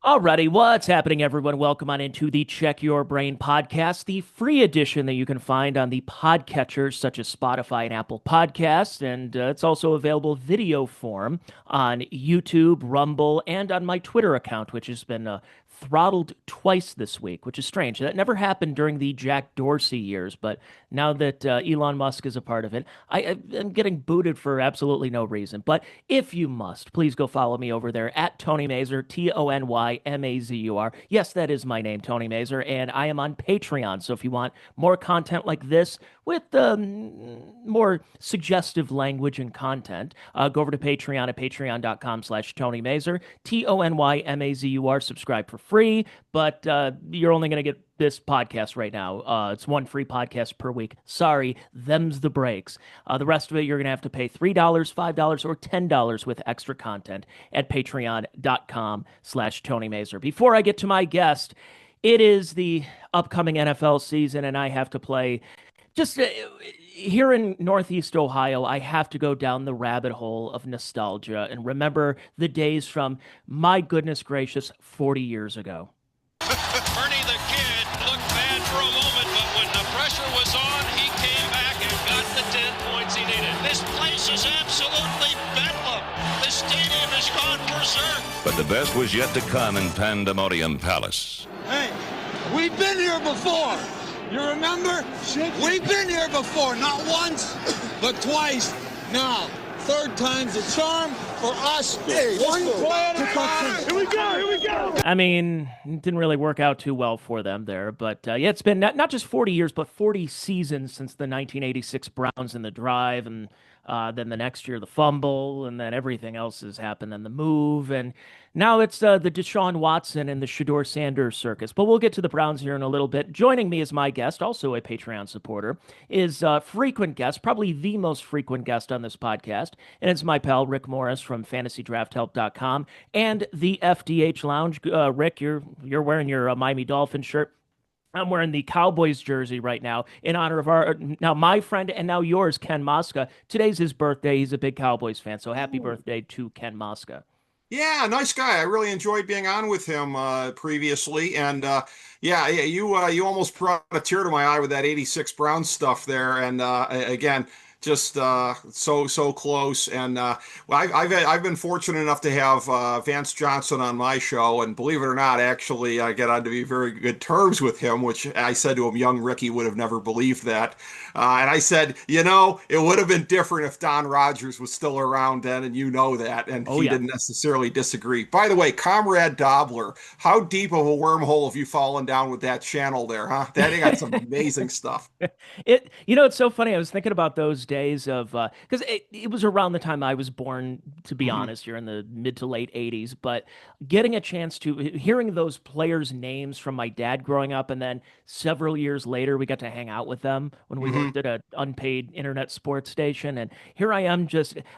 Alrighty, what's happening, everyone? Welcome on into the Check Your Brain podcast, the free edition that you can find on the podcatchers such as Spotify and Apple Podcasts, and it's also available video form on YouTube, Rumble, and on my Twitter account, which has been throttled twice this week, which is strange. That never happened during the Jack Dorsey years, but now that Elon Musk is a part of it, I am getting booted for absolutely no reason. But if you must, please go follow me over there at Tony Mazur, TonyMazur. Yes, that is my name, Tony Mazur, and I am on Patreon. So if you want more content like this with more suggestive language and content, go over to Patreon at patreon.com/Tony Mazur, TonyMazur. Subscribe for free, but you're only going to get this podcast right now. It's one free podcast per week. Sorry, them's the breaks. The rest of it, you're going to have to pay $3, $5, or $10 with extra content at patreon.com/Tony Mazur. Before I get to my guest, it is the upcoming NFL season, and I have to play just here in Northeast Ohio. I have to go down the rabbit hole of nostalgia and remember the days from, my goodness gracious, 40 years ago. Ernie the Kid looked bad for a moment, but when the pressure was on, he came back and got the 10 points he needed. This place is absolutely bedlam. The stadium has gone berserk. But the best was yet to come in Pandemonium Palace. Hey, we've been here before. You remember? We've been here before, not once, but twice. Now, third time's a charm for us. Hey, one play at a time. Here we go, here we go. I mean, it didn't really work out too well for them there, but yeah, it's been not just 40 years, but 40 seasons since the 1986 Browns in the drive, and then the next year the fumble, and then everything else has happened, and the move, and now it's the Deshaun Watson and the Shedeur Sanders circus. But we'll get to the Browns here in a little bit. Joining me as my guest, also a Patreon supporter, is frequent guest, probably the most frequent guest on this podcast, and it's my pal Rick Morris from FantasyDraftHelp.com and the FDH Lounge. Rick, you're wearing your Miami Dolphins shirt. I'm wearing the Cowboys jersey right now in honor of my friend and now yours, Ken Mosca. Today's his birthday. He's a big Cowboys fan, so happy birthday to Ken Mosca. Yeah, nice guy. I really enjoyed being on with him previously, and you almost brought a tear to my eye with that '86 Brown stuff there. And again, just so close. And I've been fortunate enough to have Vance Johnson on my show, and believe it or not, actually I get on to be very good terms with him, which I said to him, young Ricky would have never believed that. And I said, it would have been different if Don Rogers was still around then, and you know that, and he didn't necessarily disagree. By the way, Comrade Dobler, how deep of a wormhole have you fallen down with that channel there, huh? That got some amazing stuff. It's so funny. I was thinking about those days of because it was around the time I was born, to be honest, here in the mid to late 80s, but getting a chance to hearing those players' names from my dad growing up, and then several years later we got to hang out with them when we worked at an unpaid internet sports station, and here I am,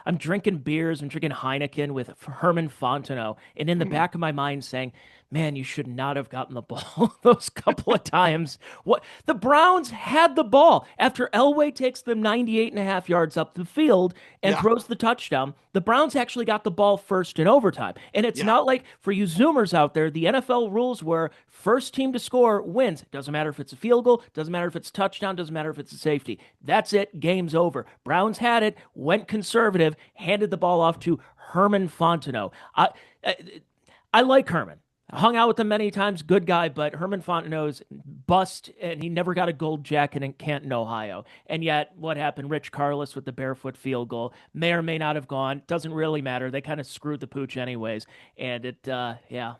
I'm drinking beers, I'm drinking Heineken with Herman Fontenot, and in the back of my mind saying, man, you should not have gotten the ball those couple of times. What the Browns had the ball after Elway takes them 98 and a half yards up the field and throws the touchdown. The Browns actually got the ball first in overtime. And it's not like, for you Zoomers out there, the NFL rules were first team to score wins. Doesn't matter if it's a field goal, doesn't matter if it's a touchdown, doesn't matter if it's a safety. That's it. Game's over. Browns had it, went conservative, handed the ball off to Herman Fontenot. I like Herman. I hung out with him many times, good guy, but Herman Fontenot's bust, and he never got a gold jacket in Canton, Ohio. And yet, what happened? Rich Karlis with the barefoot field goal may or may not have gone. Doesn't really matter. They kind of screwed the pooch anyways. And And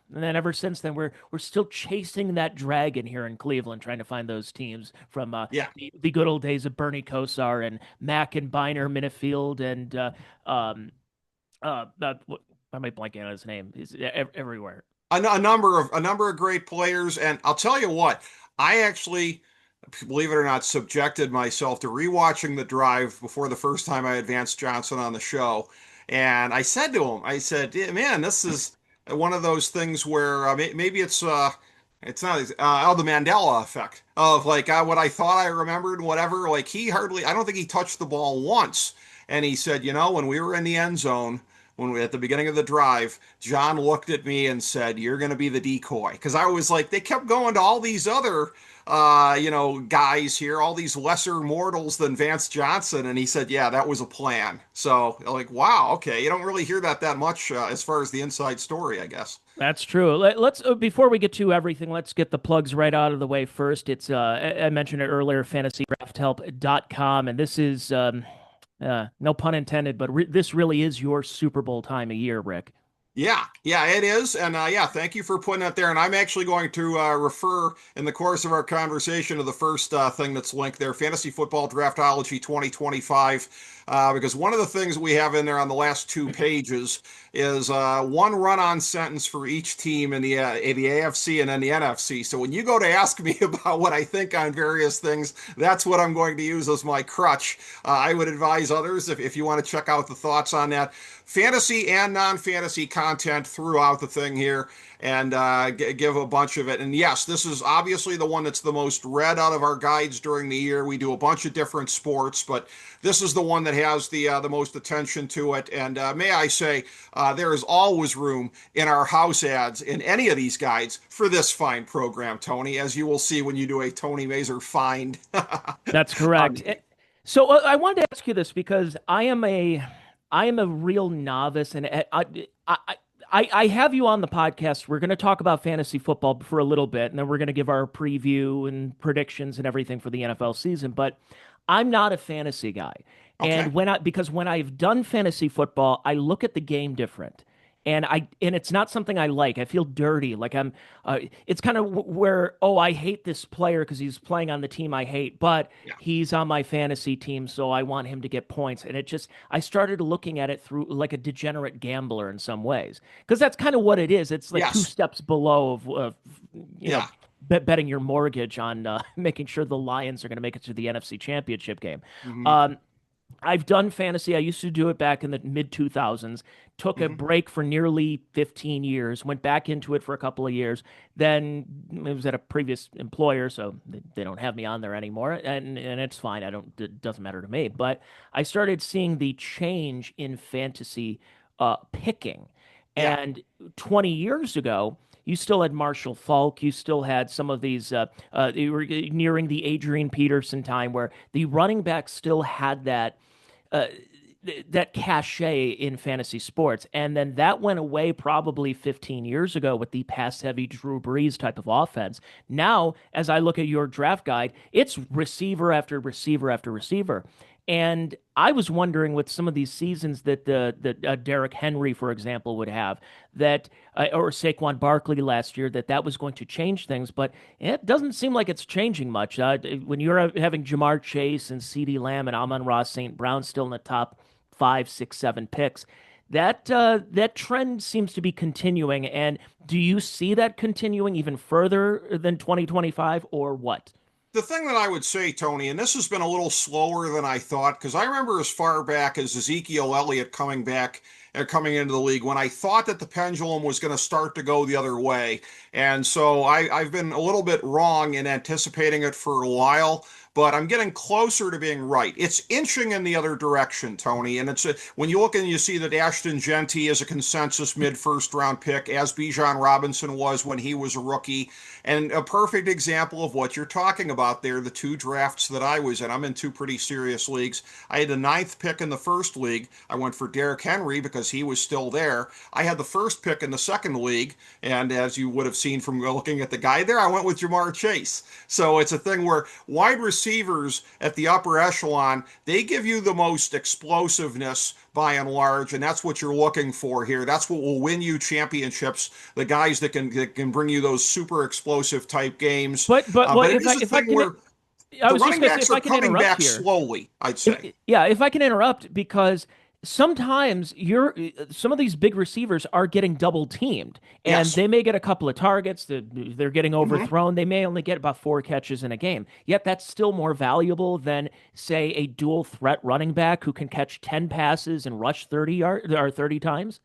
then ever since then, we're still chasing that dragon here in Cleveland, trying to find those teams from the good old days of Bernie Kosar and Mack and Biner, Minifield, and I might blank out his name. He's everywhere. A number of great players, and I'll tell you what, I actually, believe it or not, subjected myself to rewatching the drive before the first time I had Vance Johnson on the show, and I said to him, man, this is one of those things where maybe it's not the Mandela effect of like what I thought I remembered, whatever. Like I don't think he touched the ball once, and he said, when we were in the end zone, when we at the beginning of the drive, John looked at me and said, "You're going to be the decoy," because I was like, they kept going to all these other guys here, all these lesser mortals than Vance Johnson. And he said, yeah, that was a plan. So like, wow, okay. You don't really hear that much as far as the inside story, I guess. That's true. Let's before we get to everything, let's get the plugs right out of the way first. It's I mentioned it earlier, fantasydrafthelp.com, and this is no pun intended, but this really is your Super Bowl time of year, Rick. Yeah, it is. And yeah, thank you for putting it there. And I'm actually going to refer in the course of our conversation to the first thing that's linked there, Fantasy Football Draftology 2025, because one of the things we have in there on the last 2 pages is one run-on sentence for each team in the AFC and then the NFC. So when you go to ask me about what I think on various things, that's what I'm going to use as my crutch. I would advise others, if you want to check out the thoughts on that, fantasy and non-fantasy content throughout the thing here, and give a bunch of it. And yes, this is obviously the one that's the most read out of our guides during the year. We do a bunch of different sports, but this is the one that has the most attention to it. And may I say, there is always room in our house ads in any of these guides for this fine program, Tony, as you will see when you do a Tony Mazur find. That's correct. So I wanted to ask you this because I am a real novice, and I have you on the podcast. We're going to talk about fantasy football for a little bit, and then we're going to give our preview and predictions and everything for the NFL season. But I'm not a fantasy guy, Okay. and because when I've done fantasy football, I look at the game different. And it's not something I like. I feel dirty. Like it's kind of where, oh, I hate this player because he's playing on the team I hate, but Yeah. he's on my fantasy team, so I want him to get points. And I started looking at it through like a degenerate gambler in some ways, because that's kind of what it is. It's like two Yes. steps below of Yeah. betting your mortgage on making sure the Lions are going to make it to the NFC Championship game. Hmm. I've done fantasy. I used to do it back in the mid 2000s, took a Hmm. break for nearly 15 years, went back into it for a couple of years. Then it was at a previous employer, so they don't have me on there anymore. And it's fine. It doesn't matter to me. But I started seeing the change in fantasy picking. Yeah. And 20 years ago, you still had Marshall Falk. You still had some of these. You were nearing the Adrian Peterson time where the running back still had uh, that cachet in fantasy sports. And then that went away probably 15 years ago with the pass heavy Drew Brees type of offense. Now, as I look at your draft guide, it's receiver after receiver after receiver. And I was wondering with some of these seasons that Derrick Henry, for example, would have that, or Saquon Barkley last year, that was going to change things. But it doesn't seem like it's changing much. When you're having Jamar Chase and CeeDee Lamb and Amon-Ra St. Brown still in the top 5, 6, 7 picks, that trend seems to be continuing. And do you see that continuing even further than 2025, or what? The thing that I would say, Tony, and this has been a little slower than I thought, because I remember as far back as Ezekiel Elliott coming into the league, when I thought that the pendulum was going to start to go the other way. And so I've been a little bit wrong in anticipating it for a while, but I'm getting closer to being right. It's inching in the other direction, Tony. And when you look and you see that Ashton Genty is a consensus mid-first round pick, as Bijan Robinson was when he was a rookie, and a perfect example of what you're talking about there, the 2 drafts that I was in. I'm in 2 pretty serious leagues. I had the 9th pick in the first league. I went for Derrick Henry because he was still there. I had the first pick in the second league, and as you would have seen from looking at the guy there, I went with Jamar Chase. So it's a thing where wide receivers at the upper echelon, they give you the most explosiveness by and large, and that's what you're looking for here. That's what will win you championships. The guys that can bring you those super explosive type games. But But it if is a if I thing can, where I the was just running going to say backs if are I can coming interrupt back here. slowly, I'd say. Yeah, if I can interrupt, because sometimes some of these big receivers are getting double teamed, and Yes. they may get a couple of targets. They're getting Mhm. overthrown. They may only get about 4 catches in a game. Yet that's still more valuable than, say, a dual threat running back who can catch 10 passes and rush 30 times.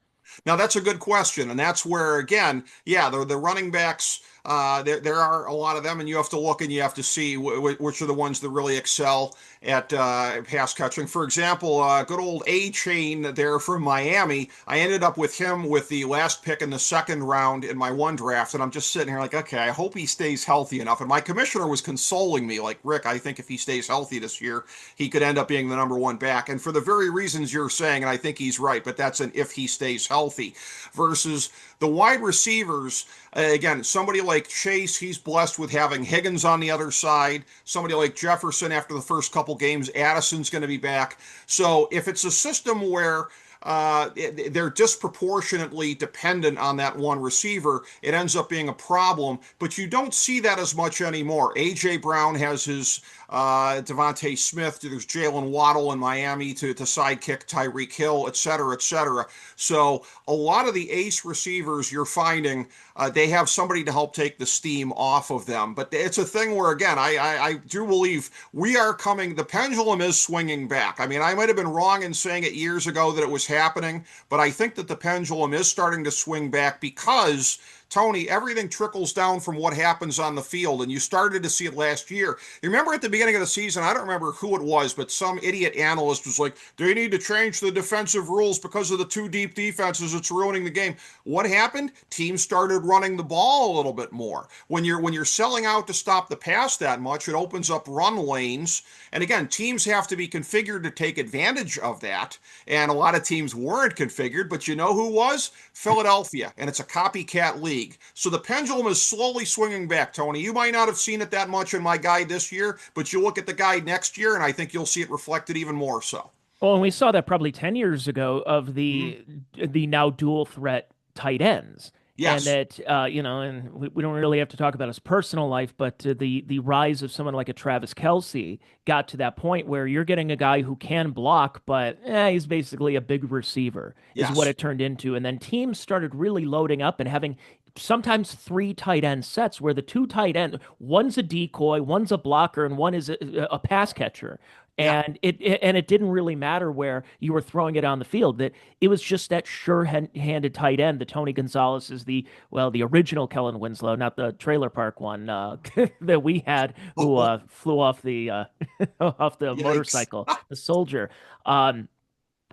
Now that's a good question, and that's where again, yeah, the running backs there are a lot of them, and you have to look and you have to see which are the ones that really excel at pass catching. For example, good old A Chain there from Miami. I ended up with him with the last pick in the second round in my one draft, and I'm just sitting here like, okay, I hope he stays healthy enough. And my commissioner was consoling me, like, Rick, I think if he stays healthy this year, he could end up being the number one back. And for the very reasons you're saying, and I think he's right, but that's an if he stays healthy versus the wide receivers. Again, somebody like Chase, he's blessed with having Higgins on the other side. Somebody like Jefferson, after the first couple games, Addison's going to be back. So if it's a system where they're disproportionately dependent on that one receiver, it ends up being a problem. But you don't see that as much anymore. A.J. Brown has his Devontae Smith. There's Jalen Waddle in Miami to sidekick Tyreek Hill, et cetera, et cetera. So a lot of the ace receivers you're finding, they have somebody to help take the steam off of them. But it's a thing where, again, I do believe we are coming, the pendulum is swinging back. I mean, I might have been wrong in saying it years ago that it was happening, but I think that the pendulum is starting to swing back because Tony, everything trickles down from what happens on the field, and you started to see it last year. You remember at the beginning of the season, I don't remember who it was, but some idiot analyst was like, they need to change the defensive rules because of the two deep defenses. It's ruining the game. What happened? Teams started running the ball a little bit more. When you're selling out to stop the pass that much, it opens up run lanes. And again, teams have to be configured to take advantage of that. And a lot of teams weren't configured, but you know who was? Philadelphia. And it's a copycat league. So the pendulum is slowly swinging back, Tony. You might not have seen it that much in my guide this year, but you look at the guide next year, and I think you'll see it reflected even more so. Well, and we saw that probably 10 years ago of Mhm. the now dual threat tight ends. And Yes. that, and we don't really have to talk about his personal life, but the rise of someone like a Travis Kelce got to that point where you're getting a guy who can block, but he's basically a big receiver, is what Yes. it turned into. And then teams started really loading up and having sometimes three tight end sets where the two tight end, one's a decoy, one's a blocker, and one is a pass catcher. Yeah. And it didn't really matter where you were throwing it on the field. That it was just that sure-handed tight end. The Tony Gonzalez is the original Kellen Winslow, not the trailer park one that we had, who Oh, flew off the off the yikes. motorcycle, the soldier.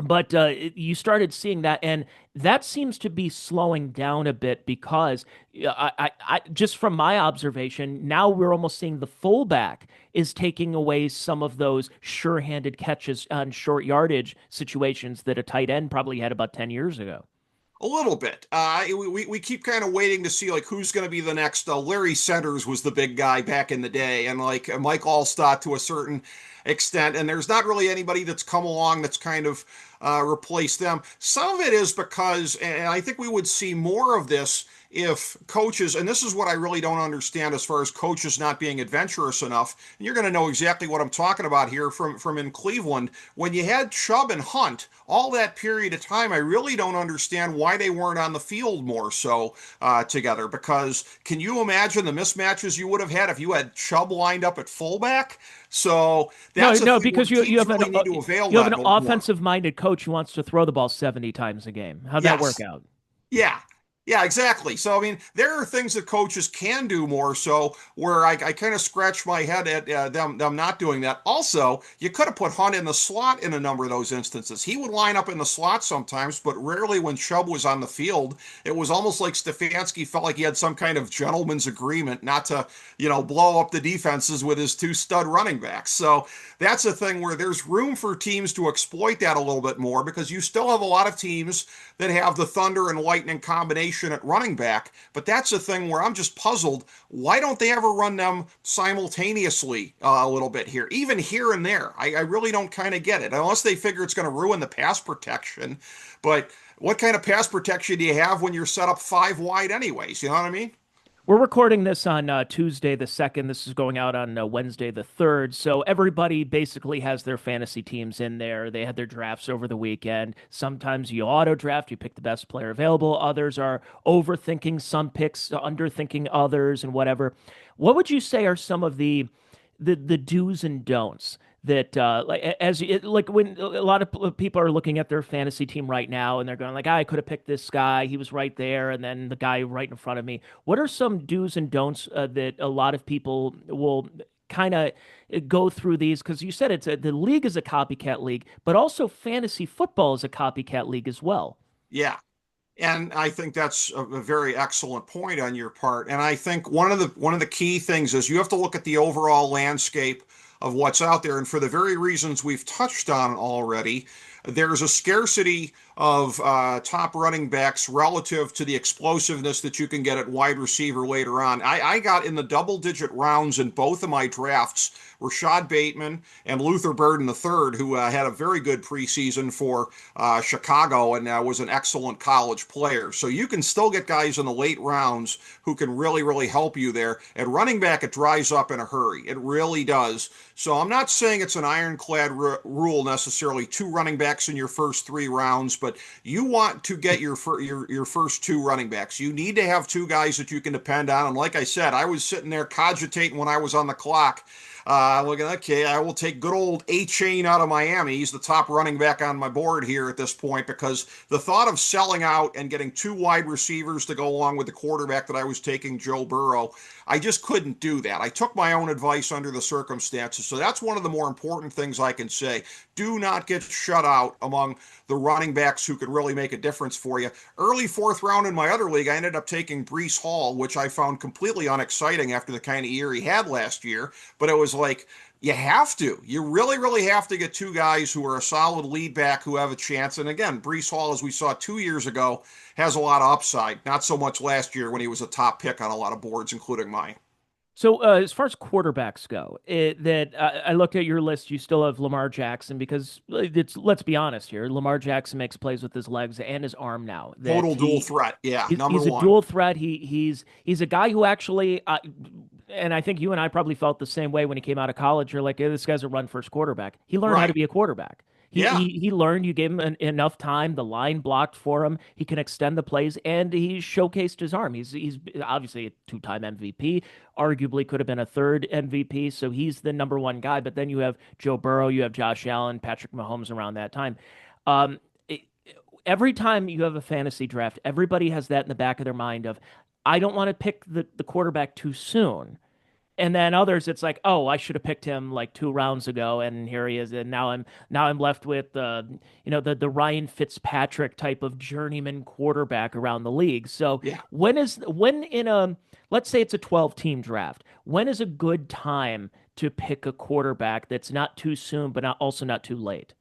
But you started seeing that, and that seems to be slowing down a bit because just from my observation, now we're almost seeing the fullback is taking away some of those sure-handed catches on short yardage situations that a tight end probably had about 10 years ago. A little bit. We keep kind of waiting to see like who's going to be the next. Larry Centers was the big guy back in the day, and like Mike Allstott to a certain extent. And there's not really anybody that's come along that's kind of replaced them. Some of it is because, and I think we would see more of this if coaches, and this is what I really don't understand as far as coaches not being adventurous enough, and you're going to know exactly what I'm talking about here from in Cleveland. When you had Chubb and Hunt, all that period of time, I really don't understand why they weren't on the field more so together. Because can you imagine the mismatches you would have had if you had Chubb lined up at fullback? So No, that's a no, thing where because you teams have really need to avail you have that an a little more. offensive-minded coach who wants to throw the ball 70 times a game. How'd that work Yes. out? Yeah. Yeah, exactly. So, I mean, there are things that coaches can do more so where I kind of scratch my head at them not doing that. Also, you could have put Hunt in the slot in a number of those instances. He would line up in the slot sometimes, but rarely when Chubb was on the field. It was almost like Stefanski felt like he had some kind of gentleman's agreement not to, blow up the defenses with his two stud running backs. So that's a thing where there's room for teams to exploit that a little bit more because you still have a lot of teams that have the thunder and lightning combination at running back. But that's a thing where I'm just puzzled. Why don't they ever run them simultaneously a little bit here, even here and there? I really don't kind of get it, unless they figure it's going to ruin the pass protection. But what kind of pass protection do you have when you're set up five wide, anyways? You know what I mean? We're recording this on Tuesday the 2nd. This is going out on Wednesday the 3rd. So everybody basically has their fantasy teams in there. They had their drafts over the weekend. Sometimes you auto draft, you pick the best player available. Others are overthinking some picks, underthinking others, and whatever. What would you say are some of the do's and don'ts that like when a lot of people are looking at their fantasy team right now and they're going like, "Ah, I could have picked this guy. He was right there, and then the guy right in front of me." What are some do's and don'ts that a lot of people will kind of go through these? Because you said the league is a copycat league, but also fantasy football is a copycat league as well. Yeah. And I think that's a very excellent point on your part. And I think one of the key things is you have to look at the overall landscape of what's out there. And for the very reasons we've touched on already, there's a scarcity of top running backs relative to the explosiveness that you can get at wide receiver later on. I got in the double-digit rounds in both of my drafts Rashad Bateman and Luther Burden III, who had a very good preseason for Chicago and was an excellent college player. So you can still get guys in the late rounds who can really, really help you there. At running back, it dries up in a hurry. It really does. So I'm not saying it's an ironclad rule necessarily, two running backs in your first 3 rounds, but you want to get your first 2 running backs. You need to have 2 guys that you can depend on. And like I said, I was sitting there cogitating when I was on the clock. Looking, okay, I will take good old A-Chain out of Miami. He's the top running back on my board here at this point because the thought of selling out and getting 2 wide receivers to go along with the quarterback that I was taking, Joe Burrow, I just couldn't do that. I took my own advice under the circumstances. So that's one of the more important things I can say. Do not get shut out among the running backs who could really make a difference for you. Early 4th round in my other league, I ended up taking Breece Hall, which I found completely unexciting after the kind of year he had last year. But it was like, you have to. You really, really have to get 2 guys who are a solid lead back who have a chance. And again, Breece Hall, as we saw 2 years ago, has a lot of upside. Not so much last year when he was a top pick on a lot of boards, including mine. So, as far as quarterbacks go, I looked at your list. You still have Lamar Jackson because let's be honest here. Lamar Jackson makes plays with his legs and his arm now. Total dual threat. Yeah, number He's a one. dual threat. He's a guy who actually, and I think you and I probably felt the same way when he came out of college. You're like, hey, this guy's a run first quarterback. He learned how to Right. be a quarterback. Yeah. He learned. You gave him enough time. The line blocked for him. He can extend the plays, and he showcased his arm. He's obviously a 2-time MVP. Arguably could have been a third MVP. So he's the number one guy. But then you have Joe Burrow, you have Josh Allen, Patrick Mahomes around that time. Um, it, every time you have a fantasy draft, everybody has that in the back of their mind of, I don't want to pick the quarterback too soon. And then others, it's like, oh, I should have picked him like 2 rounds ago, and here he is, and now I'm left with the Ryan Fitzpatrick type of journeyman quarterback around the league. So Yeah. when in a let's say it's a 12-team draft, when is a good time to pick a quarterback that's not too soon, but also not too late?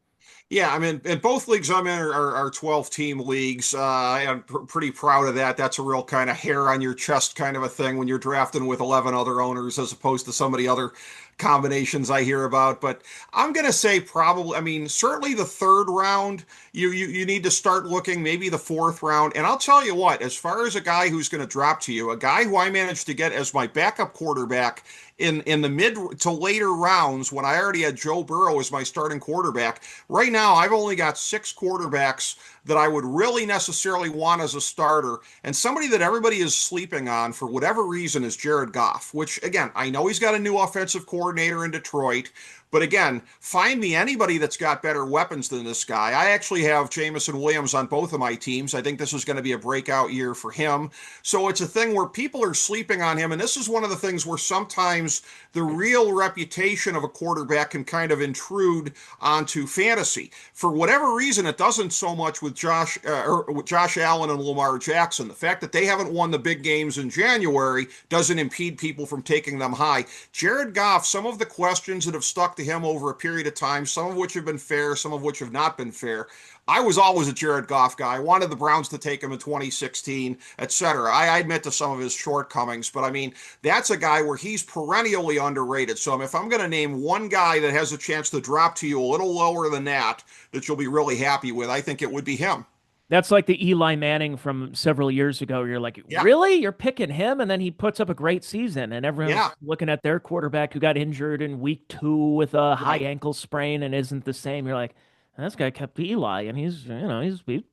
Yeah, I mean, and both leagues I'm in are 12-team leagues. I'm pretty proud of that. That's a real kind of hair on your chest kind of a thing when you're drafting with 11 other owners as opposed to some of the other combinations I hear about. But I'm going to say probably, I mean, certainly the 3rd round, you need to start looking, maybe the 4th round. And I'll tell you what, as far as a guy who's going to drop to you, a guy who I managed to get as my backup quarterback in the mid to later rounds when I already had Joe Burrow as my starting quarterback. Right now, I've only got 6 quarterbacks that I would really necessarily want as a starter. And somebody that everybody is sleeping on for whatever reason is Jared Goff, which again, I know he's got a new offensive coordinator in Detroit. But again, find me anybody that's got better weapons than this guy. I actually have Jamison Williams on both of my teams. I think this is going to be a breakout year for him. So it's a thing where people are sleeping on him. And this is one of the things where sometimes the real reputation of a quarterback can kind of intrude onto fantasy. For whatever reason, it doesn't so much with Josh Allen and Lamar Jackson. The fact that they haven't won the big games in January doesn't impede people from taking them high. Jared Goff, some of the questions that have stuck to him over a period of time, some of which have been fair, some of which have not been fair. I was always a Jared Goff guy. I wanted the Browns to take him in 2016, etc. I admit to some of his shortcomings, but I mean, that's a guy where he's perennially underrated. So if I'm going to name one guy that has a chance to drop to you a little lower than that you'll be really happy with, I think it would be him. That's like the Eli Manning from several years ago. You're like, Yeah. really? You're picking him? And then he puts up a great season, and everyone's Yeah. looking at their quarterback who got injured in week 2 with a high Right. ankle sprain and isn't the same. You're like, this guy kept Eli, and he's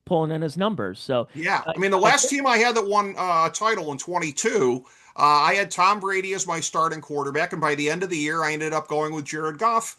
pulling in his numbers. So, Yeah. uh, I mean, the I last team I had that won a title in 22, I had Tom Brady as my starting quarterback, and by the end of the year, I ended up going with Jared Goff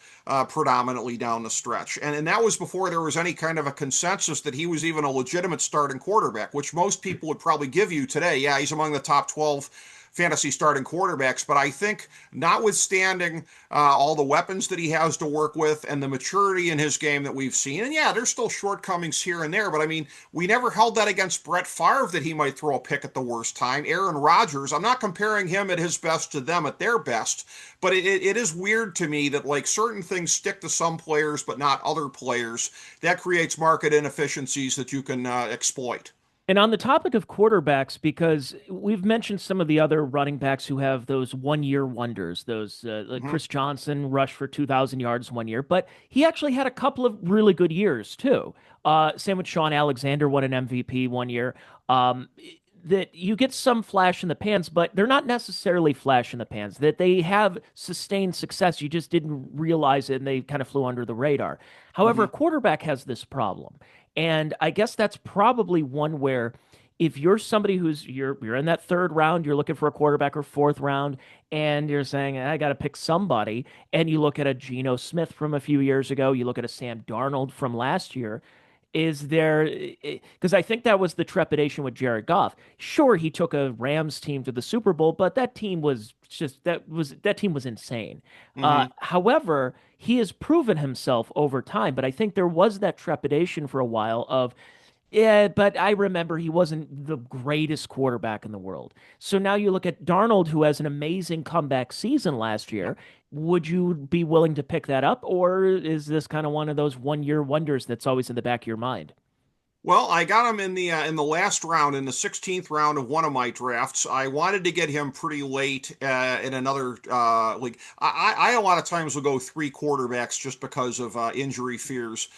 predominantly down the stretch. And that was before there was any kind of a consensus that he was even a legitimate starting quarterback, which most people would probably give you today. Yeah, he's among the top 12 fantasy starting quarterbacks. But I think, notwithstanding all the weapons that he has to work with and the maturity in his game that we've seen, and yeah, there's still shortcomings here and there, but I mean, we never held that against Brett Favre that he might throw a pick at the worst time. Aaron Rodgers, I'm not comparing him at his best to them at their best, but it is weird to me that like certain things stick to some players but not other players. That creates market inefficiencies that you can exploit. And on the topic of quarterbacks, because we've mentioned some of the other running backs who have those 1 year wonders, those like Mm-hmm. Chris Johnson rushed for 2,000 yards 1 year, but he actually had a couple of really good years too. Same with Sean Alexander, won an MVP 1 year. Um, that you get some flash in the pans, but they're not necessarily flash in the pans. That they have sustained success, you just didn't realize it, and they kind of flew under the radar. However, Mm-hmm. a quarterback has this problem. And I guess that's probably one where if you're somebody who's you're in that third round, you're looking for a quarterback or fourth round, and you're saying, I got to pick somebody, and you look at a Geno Smith from a few years ago, you look at a Sam Darnold from last year, is there because I think that was the trepidation with Jared Goff. Sure, he took a Rams team to the Super Bowl, but that team was insane. Mm-hmm. However, he has proven himself over time, but I think there was that trepidation for a while of yeah, but I remember he wasn't the greatest quarterback in the world. So now you look at Darnold, who has an amazing comeback season last year. Would you be willing to pick that up, or is this kind of one of those 1 year wonders that's always in the back of your mind? Well, I got him in the last round, in the 16th round of one of my drafts. I wanted to get him pretty late in another league. I a lot of times will go three quarterbacks just because of injury fears.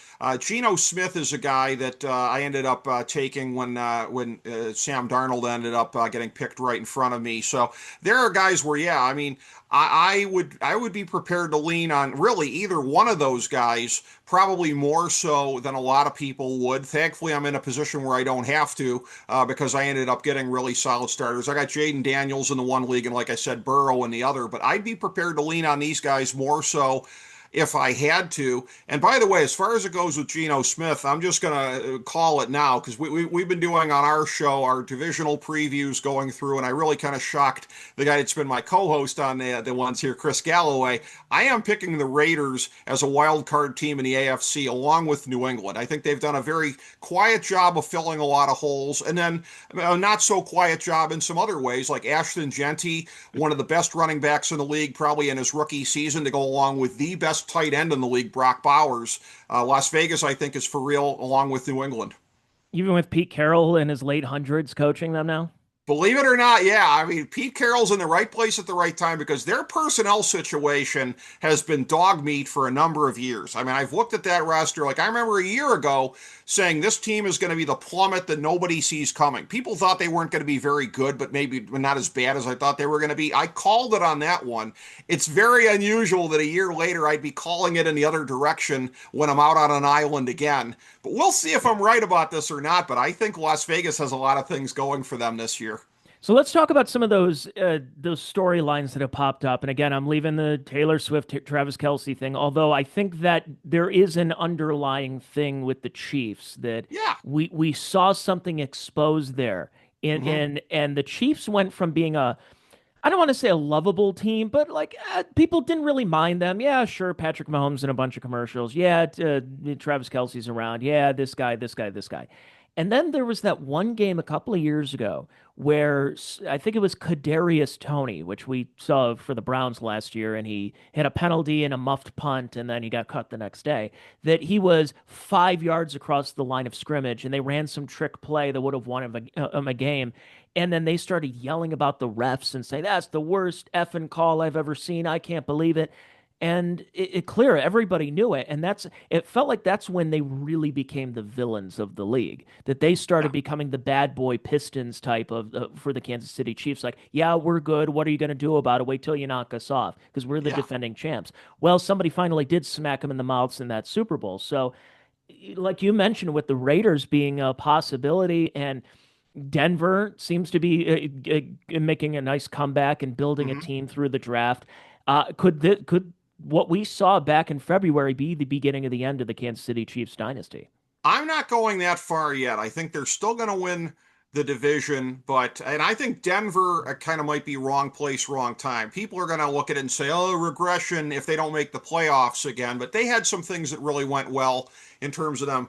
Geno Smith is a guy that I ended up taking when Sam Darnold ended up getting picked right in front of me. So there are guys where, yeah, I mean, I would be prepared to lean on really either one of those guys, probably more so than a lot of people would. Thankfully, I'm in a position where I don't have to because I ended up getting really solid starters. I got Jaden Daniels in the one league, and like I said, Burrow in the other. But I'd be prepared to lean on these guys more so if I had to. And by the way, as far as it goes with Geno Smith, I'm just going to call it now because we've been doing on our show our divisional previews going through, and I really kind of shocked the guy that's been my co-host on the ones here, Chris Galloway. I am picking the Raiders as a wild card team in the AFC along with New England. I think they've done a very quiet job of filling a lot of holes, and then a not so quiet job in some other ways, like Ashton Genty, one of the best running backs in the league, probably in his rookie season, to go along with the best tight end in the league, Brock Bowers. Las Vegas, I think, is for real, along with New England. Even with Pete Carroll in his late hundreds coaching them now? Believe it or not, yeah. I mean, Pete Carroll's in the right place at the right time because their personnel situation has been dog meat for a number of years. I mean, I've looked at that roster. Like, I remember a year ago saying this team is going to be the plummet that nobody sees coming. People thought they weren't going to be very good, but maybe not as bad as I thought they were going to be. I called it on that one. It's very unusual that a year later I'd be calling it in the other direction when I'm out on an island again. But we'll see if I'm right about this or not. But I think Las Vegas has a lot of things going for them this year. So let's talk about some of those storylines that have popped up. And again, I'm leaving the Taylor Swift, Travis Kelce thing, although I think that there is an underlying thing with the Chiefs that Yeah. we saw something exposed there. And Mm-hmm. and the Chiefs went from being a I don't want to say a lovable team, but like people didn't really mind them. Yeah, sure, Patrick Mahomes in a bunch of commercials. Yeah, Travis Kelsey's around. Yeah, this guy, this guy, this guy. And then there was that one game a couple of years ago where I think it was Kadarius Toney, which we saw for the Browns last year, and he had a penalty and a muffed punt, and then he got cut the next day. That he was 5 yards across the line of scrimmage, and they ran some trick play that would have won him a game. And then they started yelling about the refs and saying, that's the worst effing call I've ever seen. I can't believe it. And it clear, everybody knew it. And it felt like that's when they really became the villains of the league, that they started becoming the bad boy Pistons type of for the Kansas City Chiefs. Like, yeah, we're good. What are you going to do about it? Wait till you knock us off because we're the Yeah. defending champs. Well, somebody finally did smack them in the mouths in that Super Bowl. So like you mentioned with the Raiders being a possibility and Denver seems to be making a nice comeback and building a Mhm. team through the draft. Could what we saw back in February be the beginning of the end of the Kansas City Chiefs dynasty? I'm not going that far yet. I think they're still going to win the division, and I think Denver kind of might be wrong place, wrong time. People are going to look at it and say, oh, regression if they don't make the playoffs again. But they had some things that really went well in terms of them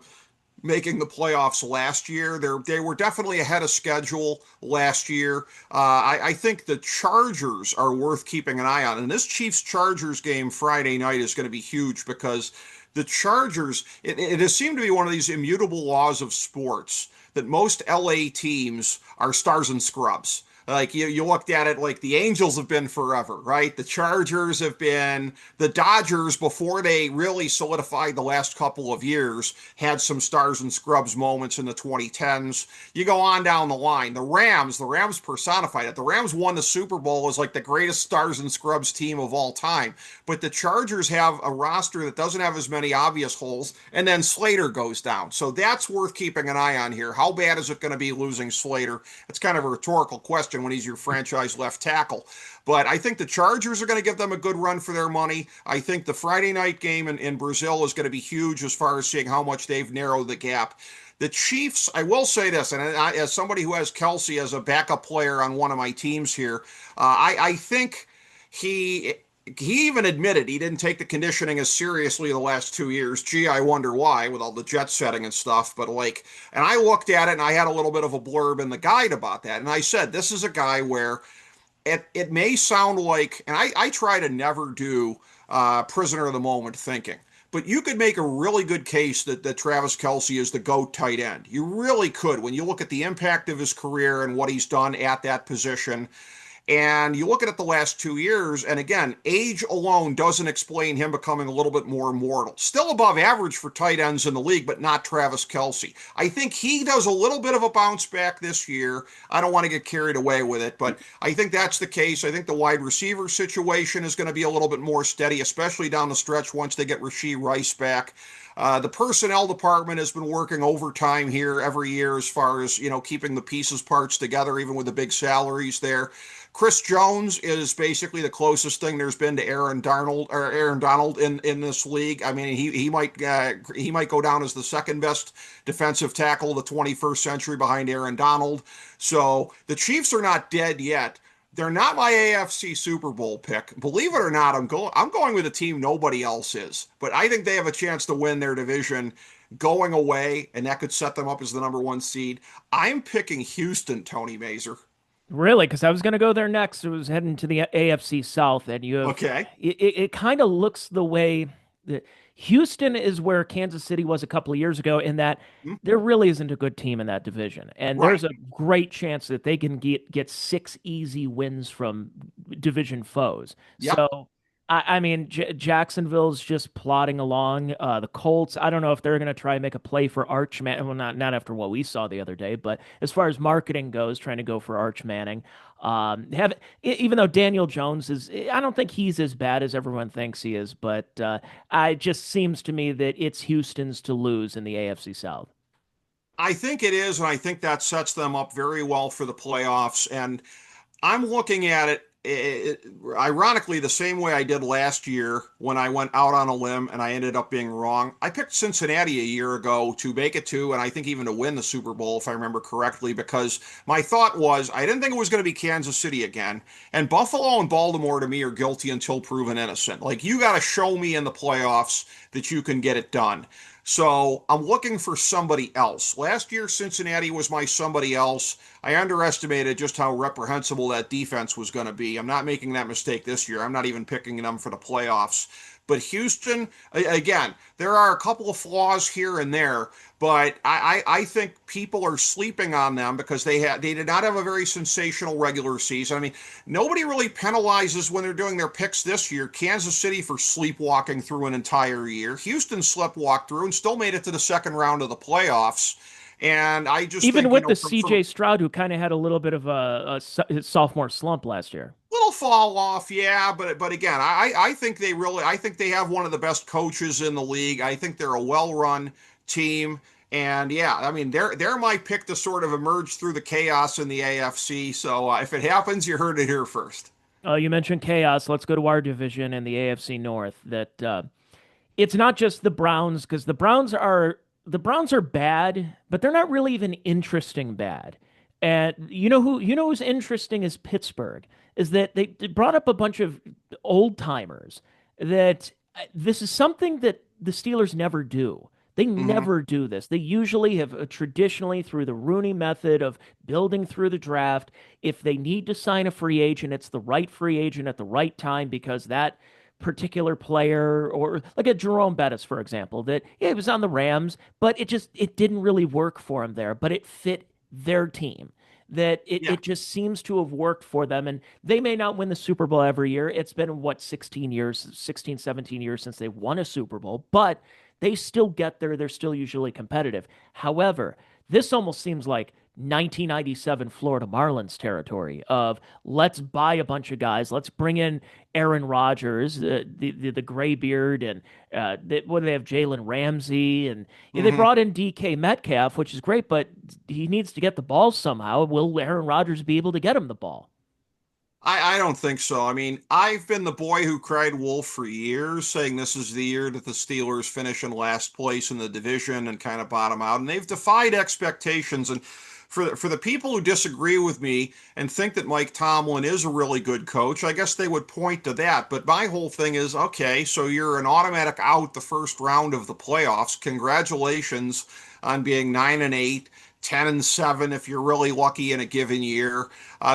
making the playoffs last year. They were definitely ahead of schedule last year. I think the Chargers are worth keeping an eye on. And this Chiefs Chargers game Friday night is going to be huge because the Chargers, it has seemed to be one of these immutable laws of sports that most LA teams are stars and scrubs. Like you looked at it like the Angels have been forever, right? The Chargers have been, the Dodgers before they really solidified the last couple of years had some stars and scrubs moments in the 2010s. You go on down the line. The Rams personified it. The Rams won the Super Bowl as like the greatest stars and scrubs team of all time. But the Chargers have a roster that doesn't have as many obvious holes, and then Slater goes down. So that's worth keeping an eye on here. How bad is it going to be losing Slater? It's kind of a rhetorical question when he's your franchise left tackle. But I think the Chargers are going to give them a good run for their money. I think the Friday night game in Brazil is going to be huge as far as seeing how much they've narrowed the gap. The Chiefs, I will say this, and as somebody who has Kelsey as a backup player on one of my teams here, I think he even admitted he didn't take the conditioning as seriously the last 2 years. Gee, I wonder why with all the jet setting and stuff. But and I looked at it and I had a little bit of a blurb in the guide about that. And I said, this is a guy where it may sound like, and I try to never do prisoner of the moment thinking. But you could make a really good case that Travis Kelsey is the GOAT tight end. You really could when you look at the impact of his career and what he's done at that position. And you look at it the last 2 years, and again, age alone doesn't explain him becoming a little bit more immortal. Still above average for tight ends in the league, but not Travis Kelsey. I think he does a little bit of a bounce back this year. I don't want to get carried away with it, but I think that's the case. I think the wide receiver situation is going to be a little bit more steady, especially down the stretch once they get Rashee Rice back. The personnel department has been working overtime here every year as far as, keeping the pieces parts together, even with the big salaries there. Chris Jones is basically the closest thing there's been to Aaron Donald in this league. I mean, he might go down as the second best defensive tackle of the 21st century behind Aaron Donald. So the Chiefs are not dead yet. They're not my AFC Super Bowl pick. Believe it or not, I'm going with a team nobody else is. But I think they have a chance to win their division going away, and that could set them up as the number one seed. I'm picking Houston, Tony Mazur. Really? Because I was going to go there next. I was heading to the AFC South, and you have Okay. it kind of looks the way that Houston is where Kansas City was a couple of years ago, in that Hmm? there really isn't a good team in that division. And Right. there's a great chance that they can get six easy wins from division foes. Yep. So, I mean, Jacksonville's just plodding along. The Colts, I don't know if they're going to try and make a play for Arch Man. Well, not after what we saw the other day, but as far as marketing goes, trying to go for Arch Manning. Even though Daniel Jones is, I don't think he's as bad as everyone thinks he is, but it just seems to me that it's Houston's to lose in the AFC South. I think it is, and I think that sets them up very well for the playoffs. And I'm looking at it, ironically the same way I did last year when I went out on a limb and I ended up being wrong. I picked Cincinnati a year ago to make it to, and I think even to win the Super Bowl, if I remember correctly, because my thought was I didn't think it was going to be Kansas City again. And Buffalo and Baltimore to me are guilty until proven innocent. Like, you got to show me in the playoffs that you can get it done. So I'm looking for somebody else. Last year, Cincinnati was my somebody else. I underestimated just how reprehensible that defense was going to be. I'm not making that mistake this year. I'm not even picking them for the playoffs. But Houston, again, there are a couple of flaws here and there, but I think people are sleeping on them because they did not have a very sensational regular season. I mean, nobody really penalizes when they're doing their picks this year. Kansas City for sleepwalking through an entire year. Houston sleptwalked through and still made it to the second round of the playoffs. And I just Even think, with the from CJ Stroud, who kind of had a little bit of his sophomore slump last year. little fall off, yeah, but again, I think I think they have one of the best coaches in the league. I think they're a well-run team, And yeah, I mean, they're my pick to sort of emerge through the chaos in the AFC. So if it happens, you heard it here first. You mentioned chaos. Let's go to our division in the AFC North. That it's not just the Browns because the Browns are bad, but they're not really even interesting bad. And who's interesting is Pittsburgh. Is that they brought up a bunch of old timers that this is something that the Steelers never do. They Hmm. never do this. They usually have traditionally through the Rooney method of building through the draft. If they need to sign a free agent, it's the right free agent at the right time because that particular player, or like a Jerome Bettis, for example, that yeah, he was on the Rams, but it didn't really work for him there, but it fit their team. That Yeah. it just seems to have worked for them. And they may not win the Super Bowl every year. It's been, what, 16 years, 16, 17 years since they've won a Super Bowl, but they still get there. They're still usually competitive. However, this almost seems like 1997 Florida Marlins territory of let's buy a bunch of guys. Let's bring in Aaron Rodgers, the graybeard, and what do they have? Jalen Ramsey, and yeah, they Hmm. brought in DK Metcalf, which is great, but he needs to get the ball somehow. Will Aaron Rodgers be able to get him the ball? I don't think so. I mean, I've been the boy who cried wolf for years, saying this is the year that the Steelers finish in last place in the division and kind of bottom out. And they've defied expectations. And for the people who disagree with me and think that Mike Tomlin is a really good coach, I guess they would point to that. But my whole thing is, okay, so you're an automatic out the first round of the playoffs. Congratulations on being 9-8. 10-7 if you're really lucky in a given year.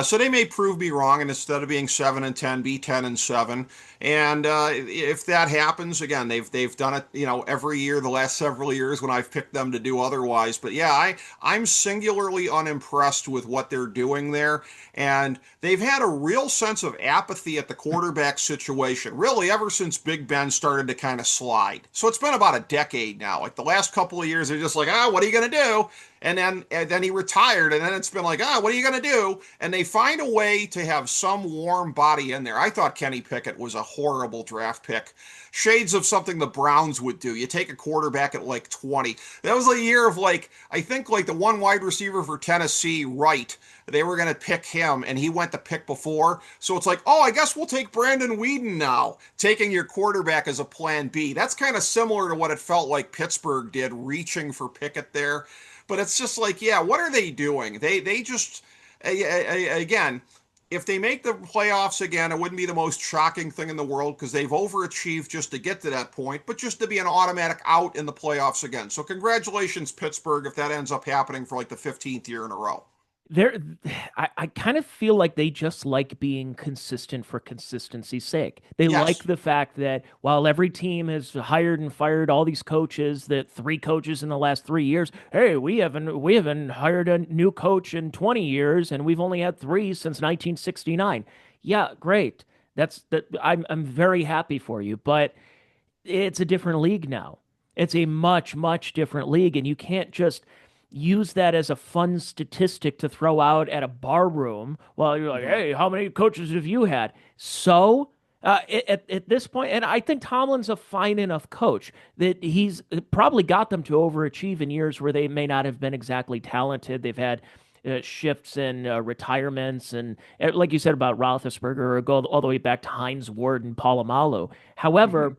So they may prove me wrong, and instead of being 7-10, be 10-7. And if that happens, again, they've done it, every year the last several years when I've picked them to do otherwise. But yeah, I'm singularly unimpressed with what they're doing there, and they've had a real sense of apathy at the quarterback situation, really ever since Big Ben started to kind of slide. So it's been about a decade now. Like the last couple of years, they're just like, what are you going to do? And then he retired, and then it's been like, what are you going to do? And they find a way to have some warm body in there. I thought Kenny Pickett was a horrible draft pick. Shades of something the Browns would do. You take a quarterback at like 20. That was a year of like, I think like the one wide receiver for Tennessee, Wright. They were going to pick him, and he went the pick before. So it's like, I guess we'll take Brandon Weeden now, taking your quarterback as a plan B. That's kind of similar to what it felt like Pittsburgh did, reaching for Pickett there. But it's just like, yeah, what are they doing? They just again, if they make the playoffs again, it wouldn't be the most shocking thing in the world because they've overachieved just to get to that point, but just to be an automatic out in the playoffs again. So congratulations, Pittsburgh, if that ends up happening for like the 15th year in a row. They're, I kind of feel like they just like being consistent for consistency's sake. They like Yes. the fact that while every team has hired and fired all these coaches, that three coaches in the last 3 years, hey, we haven't hired a new coach in 20 years, and we've only had three since 1969. Yeah, great. I'm very happy for you, but it's a different league now. It's a much, much different league, and you can't just use that as a fun statistic to throw out at a bar room while you're like, Mhm. hey, how many coaches have you had? So, at this point, and I think Tomlin's a fine enough coach that he's probably got them to overachieve in years where they may not have been exactly talented. They've had shifts and retirements, and like you said about Roethlisberger, or go all the way back to Heinz Ward and Palomalu. Mhm. However,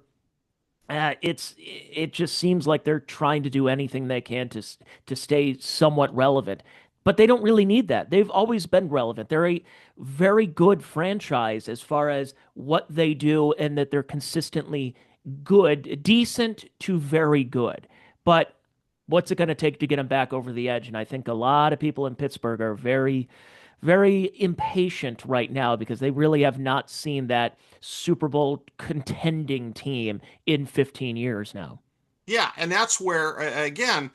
it just seems like they're trying to do anything they can to stay somewhat relevant, but they don't really need that. They've always been relevant. They're a very good franchise as far as what they do, and that they're consistently good, decent to very good. But what's it going to take to get them back over the edge? And I think a lot of people in Pittsburgh are very, very impatient right now because they really have not seen that Super Bowl contending team in 15 years now. Yeah, and that's where again,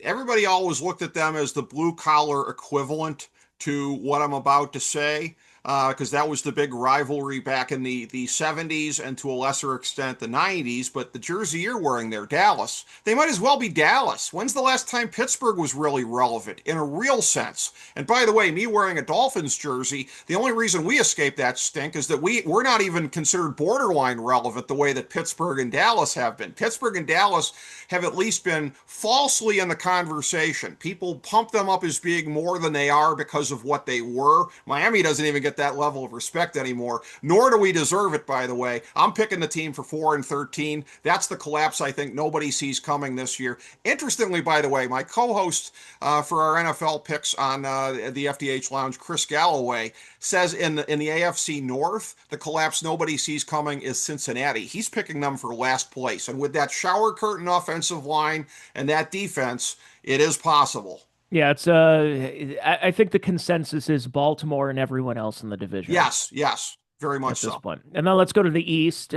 everybody always looked at them as the blue collar equivalent to what I'm about to say. because that was the big rivalry back in the 70s and to a lesser extent the 90s. But the jersey you're wearing there, Dallas, they might as well be Dallas. When's the last time Pittsburgh was really relevant in a real sense? And by the way, me wearing a Dolphins jersey, the only reason we escaped that stink is that we're not even considered borderline relevant the way that Pittsburgh and Dallas have been. Pittsburgh and Dallas have at least been falsely in the conversation. People pump them up as being more than they are because of what they were. Miami doesn't even get that level of respect anymore, nor do we deserve it, by the way. I'm picking the team for 4-13. That's the collapse I think nobody sees coming this year. Interestingly, by the way, my co-host for our NFL picks on the FDH Lounge, Chris Galloway, says in the AFC North, the collapse nobody sees coming is Cincinnati. He's picking them for last place. And with that shower curtain offensive line and that defense, it is possible. Yeah, it's I think the consensus is Baltimore and everyone else in the division Yes, yes, very much at this so. point. And then let's go to the East.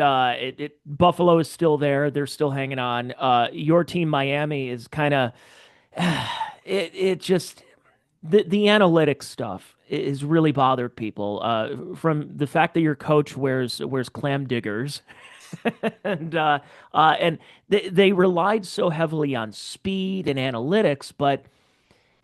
Buffalo is still there; they're still hanging on. Your team, Miami, is kind of it just the analytics stuff is really bothered people. From the fact that your coach wears clam diggers, and they relied so heavily on speed and analytics, but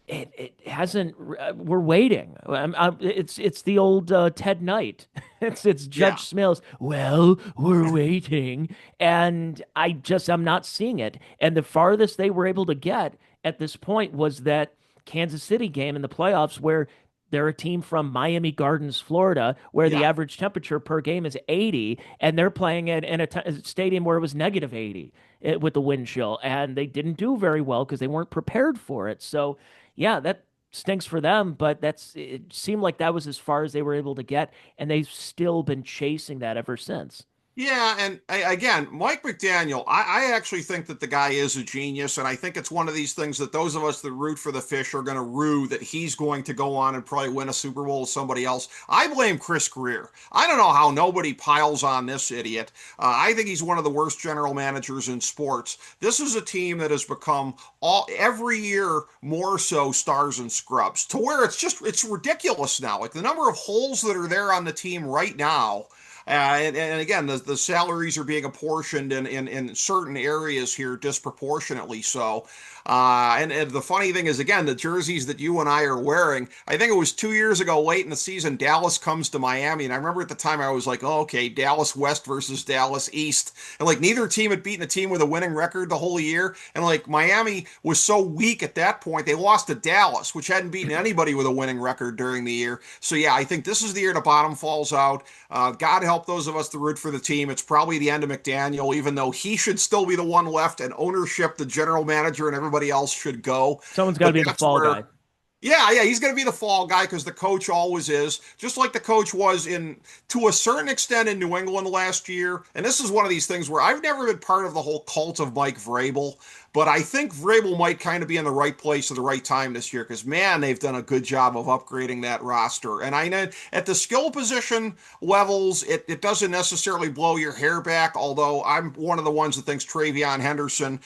it hasn't. We're waiting. It's the old Ted Knight. It's Yeah. Judge Smails. Well, we're waiting, and I'm not seeing it. And the farthest they were able to get at this point was that Kansas City game in the playoffs, where they're a team from Miami Gardens, Florida, where the Yeah. average temperature per game is 80, and they're playing it in a stadium where it was negative 80 with the wind chill, and they didn't do very well because they weren't prepared for it. So yeah, that stinks for them, but it seemed like that was as far as they were able to get, and they've still been chasing that ever since. Yeah, and again, Mike McDaniel, I actually think that the guy is a genius, and I think it's one of these things that those of us that root for the fish are going to rue that he's going to go on and probably win a Super Bowl with somebody else. I blame Chris Greer. I don't know how nobody piles on this idiot. I think he's one of the worst general managers in sports. This is a team that has become every year more so stars and scrubs to where it's ridiculous now. Like the number of holes that are there on the team right now. And again, the salaries are being apportioned in certain areas here disproportionately so. And the funny thing is, again, the jerseys that you and I are wearing, I think it was 2 years ago, late in the season, Dallas comes to Miami. And I remember at the time I was like, oh, okay, Dallas West versus Dallas East. And like neither team had beaten a team with a winning record the whole year. And like Miami was so weak at that point, they lost to Dallas, which hadn't beaten anybody with a winning record during the year. So yeah, I think this is the year the bottom falls out. God help those of us that root for the team. It's probably the end of McDaniel, even though he should still be the one left and ownership, the general manager, and everybody else should go. Someone's got to But be the that's fall where guy. yeah, he's going to be the fall guy because the coach always is, just like the coach was in to a certain extent in New England last year. And this is one of these things where I've never been part of the whole cult of Mike Vrabel, but I think Vrabel might kind of be in the right place at the right time this year because man, they've done a good job of upgrading that roster. And I know at the skill position levels, it doesn't necessarily blow your hair back. Although I'm one of the ones that thinks Travion Henderson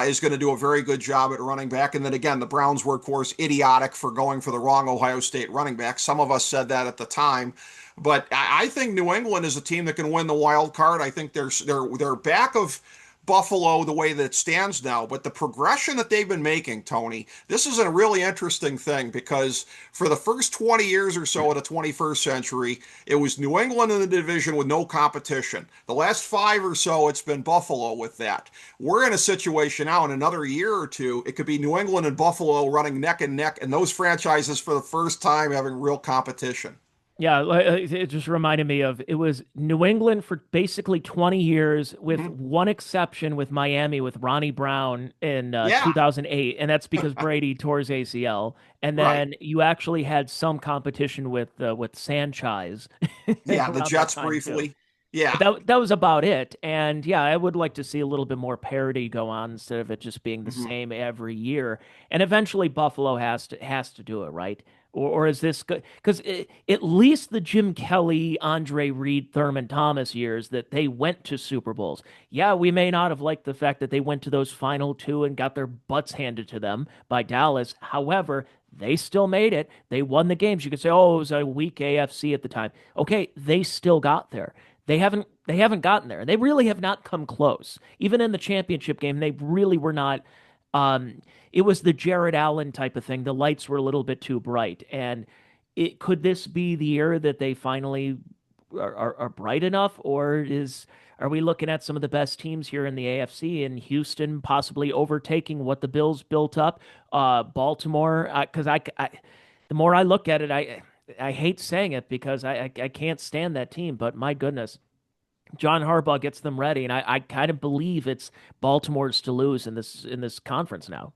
is going to do a very good job at running back. And then again, the Browns were of course idiotic for going for the wrong Ohio State running back. Some of us said that at the time. But I think New England is a team that can win the wild card. I think they're back of Buffalo the way that it stands now, but the progression that they've been making, Tony, this is a really interesting thing because for the first 20 years or so of the 21st century, it was New England in the division with no competition. The last 5 or so, it's been Buffalo with that. We're in a situation now in another year or two, it could be New England and Buffalo running neck and neck, and those franchises for the first time having real competition. Yeah, it just reminded me of it was New England for basically 20 years, with Mhm. one exception with Miami with Ronnie Brown in Yeah, 2008, and that's because Brady tore his ACL. And right. then you actually had some competition with Sanchez Yeah, the around that Jets time too. briefly. But Yeah. that was about it. And yeah, I would like to see a little bit more parity go on instead of it just being the Mhm. same every year. And eventually Buffalo has to do it, right? Or is this good? Because at least the Jim Kelly, Andre Reed, Thurman Thomas years that they went to Super Bowls. Yeah, we may not have liked the fact that they went to those final two and got their butts handed to them by Dallas. However, They still made it. They won the games. You could say, "Oh, it was a weak AFC at the time." Okay, they still got there. They haven't gotten there. They really have not come close. Even in the championship game, they really were not. It was the Jared Allen type of thing. The lights were a little bit too bright, and could this be the year that they finally are bright enough, or are we looking at some of the best teams here in the AFC and Houston possibly overtaking what the Bills built up? Baltimore, because the more I look at it, I hate saying it because I can't stand that team, but my goodness, John Harbaugh gets them ready, and I kind of believe it's Baltimore's to lose in this conference now.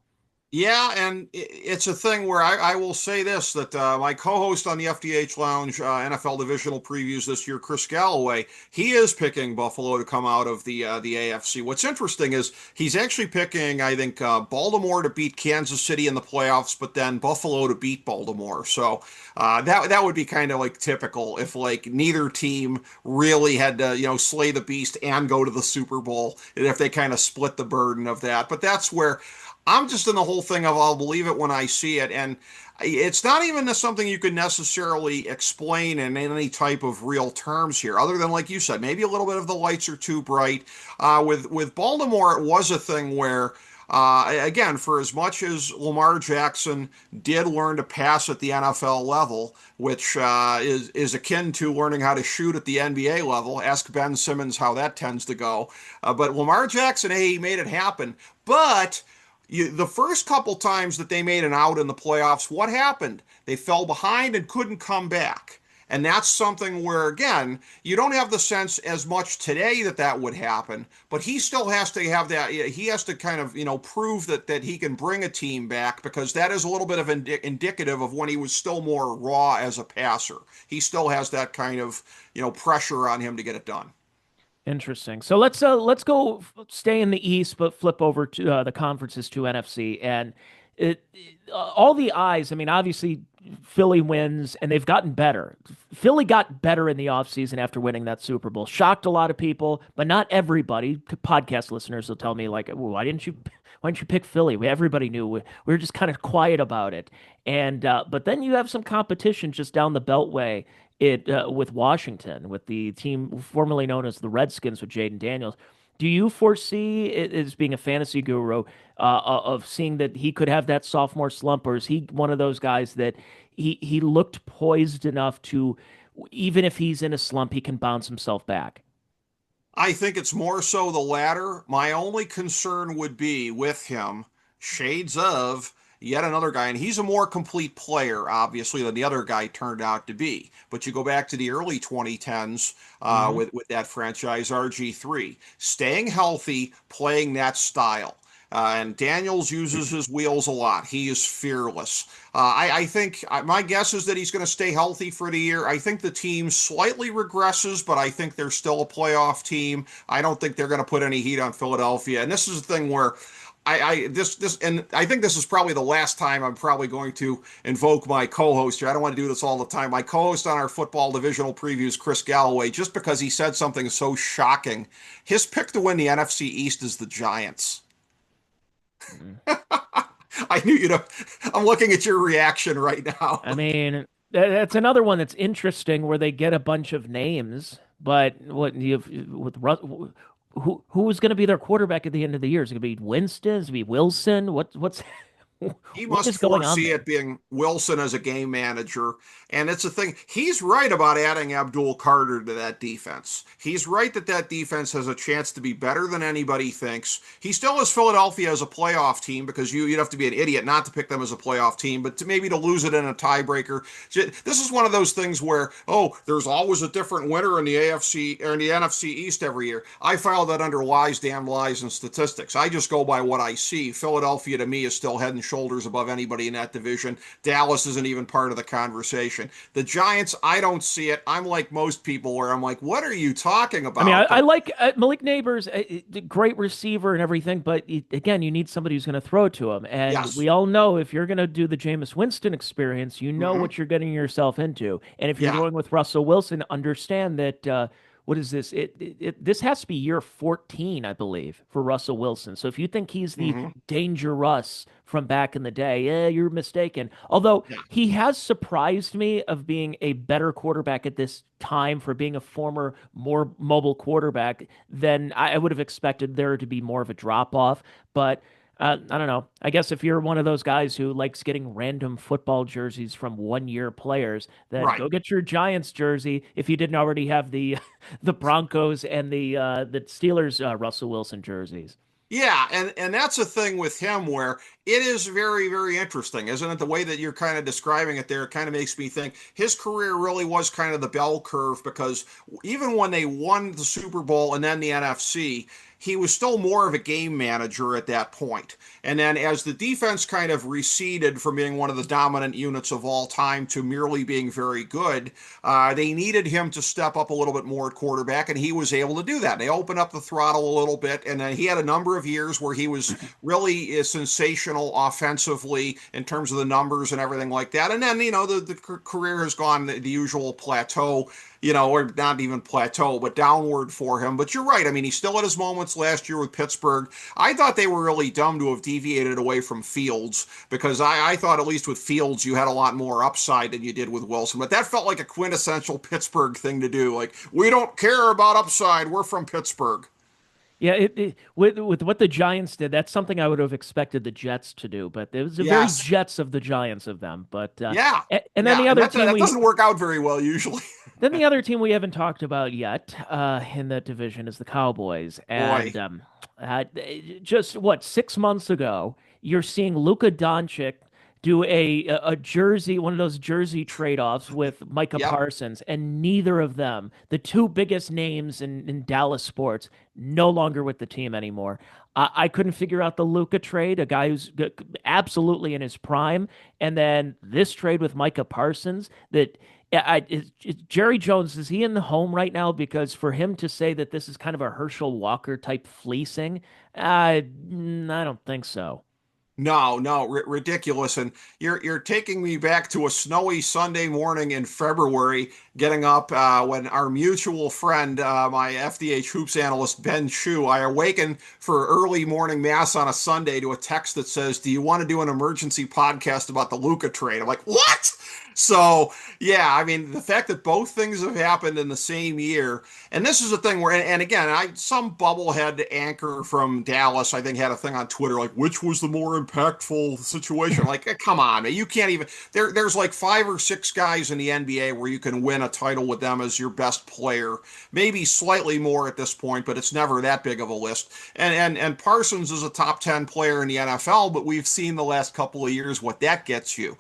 Yeah, and it's a thing where I will say this that my co-host on the FDH Lounge NFL divisional previews this year, Chris Galloway, he is picking Buffalo to come out of the AFC. What's interesting is he's actually picking, I think, Baltimore to beat Kansas City in the playoffs, but then Buffalo to beat Baltimore. So that would be kind of like typical if like neither team really had to slay the beast and go to the Super Bowl, and if they kind of split the burden of that. But that's where I'm just in the whole thing of I'll believe it when I see it. And it's not even something you can necessarily explain in any type of real terms here, other than, like you said, maybe a little bit of the lights are too bright. With Baltimore, it was a thing where, again, for as much as Lamar Jackson did learn to pass at the NFL level, which is akin to learning how to shoot at the NBA level, ask Ben Simmons how that tends to go. But Lamar Jackson, hey, he made it happen. But the first couple times that they made an out in the playoffs, what happened? They fell behind and couldn't come back. And that's something where, again, you don't have the sense as much today that that would happen, but he still has to have that. He has to kind of, prove that he can bring a team back, because that is a little bit of indicative of when he was still more raw as a passer. He still has that kind of, pressure on him to get it done. Interesting. So let's go stay in the East, but flip over to the conferences to NFC, and all the eyes. I mean, obviously Philly wins, and they've gotten better. Philly got better in the offseason after winning that Super Bowl. Shocked a lot of people, but not everybody. Podcast listeners will tell me like, why didn't you pick Philly? Everybody knew. We were just kind of quiet about it. And but then you have some competition just down the Beltway with Washington, with the team formerly known as the Redskins with Jaden Daniels. Do you foresee it as being a fantasy guru of seeing that he could have that sophomore slump, or is he one of those guys that he looked poised enough to, even if he's in a slump, he can bounce himself back? I think it's more so the latter. My only concern would be with him, shades of yet another guy, and he's a more complete player, obviously, than the other guy turned out to be. But you go back to the early 2010s with that franchise, RG3, staying healthy, playing that style. And Daniels uses his wheels a lot. He is fearless. I think my guess is that he's going to stay healthy for the year. I think the team slightly regresses, but I think they're still a playoff team. I don't think they're going to put any heat on Philadelphia. And this is the thing where and I think this is probably the last time I'm probably going to invoke my co-host here. I don't want to do this all the time. My co-host on our football divisional previews, Chris Galloway, just because he said something so shocking. His pick to win the NFC East is the Giants. I knew you'd have. I'm looking at your reaction right now. I mean, that's another one that's interesting where they get a bunch of names, but what you have with who's going to be their quarterback at the end of the year? Is it going to be Winston? Is it going to be Wilson? What's He what must is going on foresee there? it being Wilson as a game manager. And it's a thing. He's right about adding Abdul Carter to that defense. He's right that that defense has a chance to be better than anybody thinks. He still has Philadelphia as a playoff team, because you'd have to be an idiot not to pick them as a playoff team, but maybe to lose it in a tiebreaker. This is one of those things where, there's always a different winner in the AFC or in the NFC East every year. I file that under lies, damn lies, and statistics. I just go by what I see. Philadelphia, to me, is still head and shoulders above anybody in that division. Dallas isn't even part of the conversation. The Giants, I don't see it. I'm like most people where I'm like, what are you talking about? I mean, I like Malik Neighbors, great receiver and everything, but again, you need somebody who's going to throw it to him. And Yes. we all know if you're going to do the Jameis Winston experience, you know Mm-hmm. what you're getting yourself into. And if you're Yeah. going with Russell Wilson, understand that what is this? This has to be year 14, I believe, for Russell Wilson. So if you think he's the Hmm. Danger Russ from back in the day, yeah, you're mistaken. Although Yeah. he has surprised me of being a better quarterback at this time for being a former, more mobile quarterback than I would have expected there to be more of a drop off. But I don't know. I guess if you're one of those guys who likes getting random football jerseys from 1 year players, then Right. go get your Giants jersey if you didn't already have the the Broncos and the Steelers Russell Wilson jerseys. Yeah, and that's a thing with him where it is very, very interesting, isn't it? The way that you're kind of describing it there, it kind of makes me think his career really was kind of the bell curve because even when they won the Super Bowl and then the NFC, he was still more of a game manager at that point. And then as the defense kind of receded from being one of the dominant units of all time to merely being very good, they needed him to step up a little bit more at quarterback, and he was able to do that. They opened up the throttle a little bit, and then he had a number of years where he was really sensational offensively in terms of the numbers and everything like that. And then, the career has gone the usual plateau, or not even plateau, but downward for him. But you're right. I mean, he still had his moments last year with Pittsburgh. I thought they were really dumb to have deviated away from Fields because I thought at least with Fields you had a lot more upside than you did with Wilson. But that felt like a quintessential Pittsburgh thing to do. Like, we don't care about upside. We're from Pittsburgh. Yeah, with what the Giants did, that's something I would have expected the Jets to do, but it was the very Yes. Jets of the Giants of them. But Yeah. and then Yeah. the And other that, team that we doesn't work out very well usually. then the other team we haven't talked about yet in that division is the Cowboys. Boy. And uh, just what 6 months ago, you're seeing Luka Doncic do a jersey, one of those jersey trade-offs with Micah Yep. Parsons, and neither of them, the two biggest names in Dallas sports, no longer with the team anymore. I couldn't figure out the Luka trade, a guy who's absolutely in his prime, and then this trade with Micah Parsons that Jerry Jones, is he in the home right now? Because for him to say that this is kind of a Herschel Walker type fleecing, I don't think so. No, no, ridiculous. And you're taking me back to a snowy Sunday morning in February, getting up when our mutual friend, my FDH hoops analyst Ben Chu, I awaken for early morning mass on a Sunday to a text that says, "Do you want to do an emergency podcast about the Luka trade?" I'm like, "What?" So yeah, I mean, the fact that both things have happened in the same year, and this is a thing where, and again, some bubblehead anchor from Dallas, I think, had a thing on Twitter like, which was the more impactful situation? Like, come on, man, you can't even. There's like 5 or 6 guys in the NBA where you can win a title with them as your best player, maybe slightly more at this point, but it's never that big of a list. And Parsons is a top 10 player in the NFL, but we've seen the last couple of years what that gets you.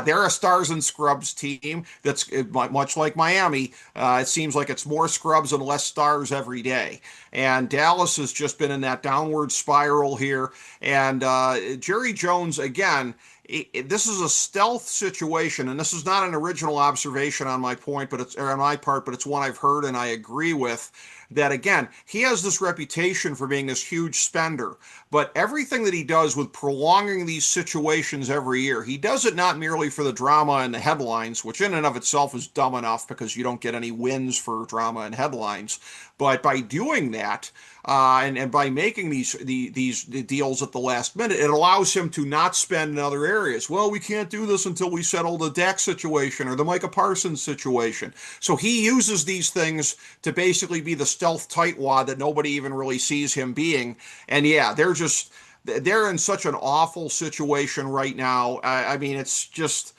They're a stars and scrubs team that's much like Miami. It seems like it's more scrubs and less stars every day. And Dallas has just been in that downward spiral here. And Jerry Jones, again, this is a stealth situation, and this is not an original observation on my point, but it's or on my part, but it's one I've heard and I agree with. That again, he has this reputation for being this huge spender, but everything that he does with prolonging these situations every year, he does it not merely for the drama and the headlines, which in and of itself is dumb enough because you don't get any wins for drama and headlines, but by doing that, and by making these deals at the last minute, it allows him to not spend in other areas. Well, we can't do this until we settle the Dak situation or the Micah Parsons situation. So he uses these things to basically be the stealth tightwad that nobody even really sees him being. And yeah, they're in such an awful situation right now. I mean, it's just.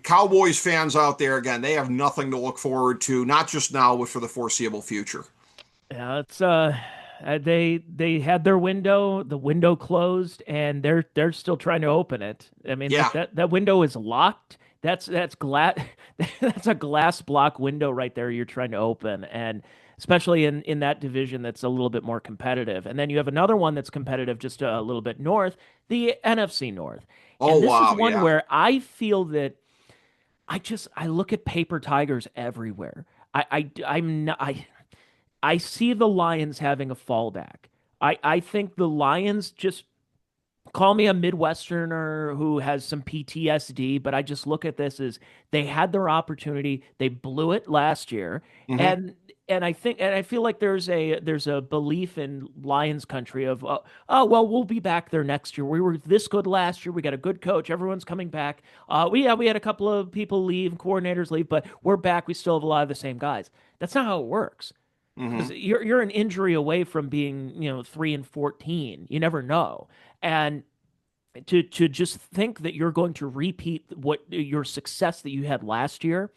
Cowboys fans out there, again, they have nothing to look forward to, not just now, but for the foreseeable future. Yeah, it's they had their window, the window closed, and they're still trying to open it. I mean, Yeah. that window is locked. That's glass that's a glass block window right there you're trying to open. And especially in that division that's a little bit more competitive. And then you have another one that's competitive just a little bit north, the NFC North. Oh, And this is wow. one Yeah. where I feel that I look at paper tigers everywhere. I'm not I see the Lions having a fallback. I think the Lions just call me a Midwesterner who has some PTSD, but I just look at this as they had their opportunity, they blew it last year, Hmm. and I feel like there's a belief in Lions country of oh well, we'll be back there next year. We were this good last year. We got a good coach. Everyone's coming back. We had a couple of people leave, coordinators leave, but we're back. We still have a lot of the same guys. That's not how it works. Because Hmm. you're an injury away from being, 3-14. You never know. And to just think that you're going to repeat what your success that you had last year,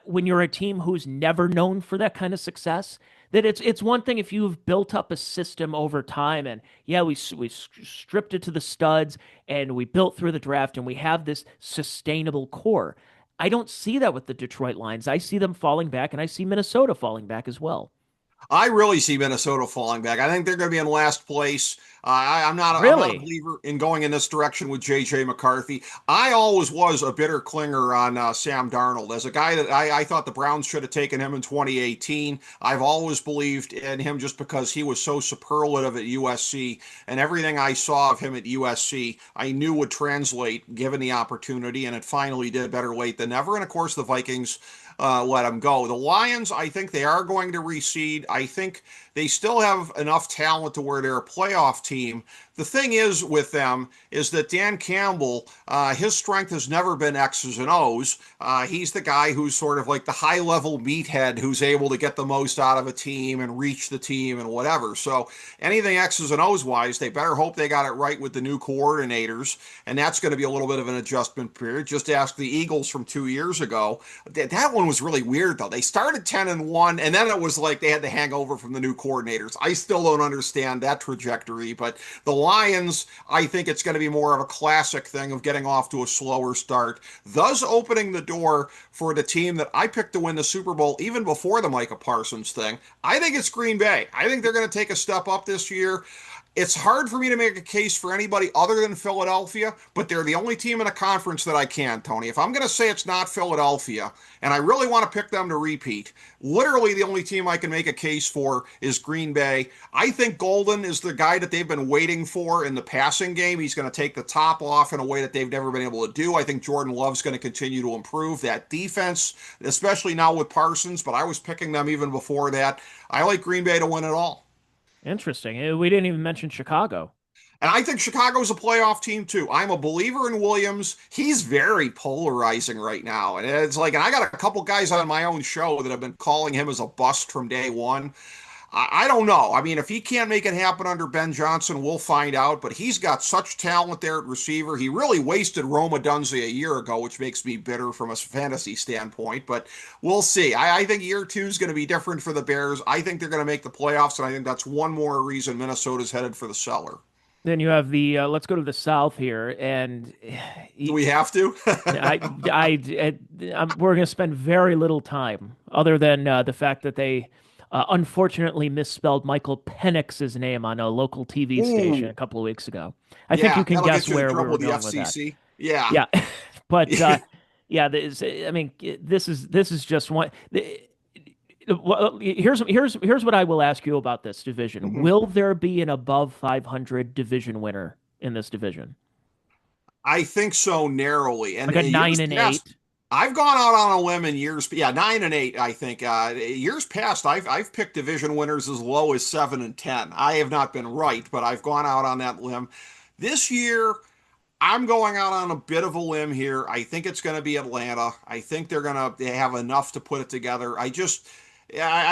when you're a team who's never known for that kind of success, that it's one thing if you've built up a system over time and yeah, we stripped it to the studs and we built through the draft and we have this sustainable core. I don't see that with the Detroit Lions. I see them falling back and I see Minnesota falling back as well. I really see Minnesota falling back. I think they're going to be in last place. I'm not a Really? believer in going in this direction with J.J. McCarthy. I always was a bitter clinger on Sam Darnold as a guy that I thought the Browns should have taken him in 2018. I've always believed in him just because he was so superlative at USC, and everything I saw of him at USC I knew would translate given the opportunity, and it finally did, better late than never. And of course, the Vikings let him go. The Lions, I think they are going to reseed. I think they still have enough talent to where they're a playoff team. The thing is with them is that Dan Campbell, his strength has never been X's and O's. He's the guy who's sort of like the high level meathead who's able to get the most out of a team and reach the team and whatever. So anything X's and O's wise, they better hope they got it right with the new coordinators. And that's going to be a little bit of an adjustment period. Just ask the Eagles from 2 years ago. That one was really weird though. They started 10-1, and then it was like they had the hangover from the new coordinators. I still don't understand that trajectory, but the Lions, I think it's going to be more of a classic thing of getting off to a slower start, thus opening the door for the team that I picked to win the Super Bowl even before the Micah Parsons thing. I think it's Green Bay. I think they're going to take a step up this year. It's hard for me to make a case for anybody other than Philadelphia, but they're the only team in the conference that I can, Tony. If I'm going to say it's not Philadelphia, and I really want to pick them to repeat, literally the only team I can make a case for is Green Bay. I think Golden is the guy that they've been waiting for in the passing game. He's going to take the top off in a way that they've never been able to do. I think Jordan Love's going to continue to improve that defense, especially now with Parsons, but I was picking them even before that. I like Green Bay to win it all. Interesting. We didn't even mention Chicago. And I think Chicago's a playoff team too. I'm a believer in Williams. He's very polarizing right now. And it's like, and I got a couple guys on my own show that have been calling him as a bust from day one. I don't know. I mean, if he can't make it happen under Ben Johnson, we'll find out. But he's got such talent there at receiver. He really wasted Rome Odunze a year ago, which makes me bitter from a fantasy standpoint. But we'll see. I think year two is going to be different for the Bears. I think they're going to make the playoffs, and I think that's one more reason Minnesota's headed for the cellar. Then you have the let's go to the South here, and Do we have to? we're going to spend very little time other than the fact that they unfortunately misspelled Michael Penix's name on a local TV station Ooh, a couple of weeks ago. I think yeah, you can that'll get guess you in where we trouble were with the going with that. FCC. Yeah. Yeah, but yeah, I mean, this is just one. Well, here's what I will ask you about this division. Mhm. Will there be an above 500 division winner in this division? I think so narrowly. And Like a nine years and past, eight? I've gone out on a limb in years. Yeah, 9-8. I think years past, I've picked division winners as low as 7-10. I have not been right, but I've gone out on that limb. This year, I'm going out on a bit of a limb here. I think it's going to be Atlanta. I think they're going to have enough to put it together. I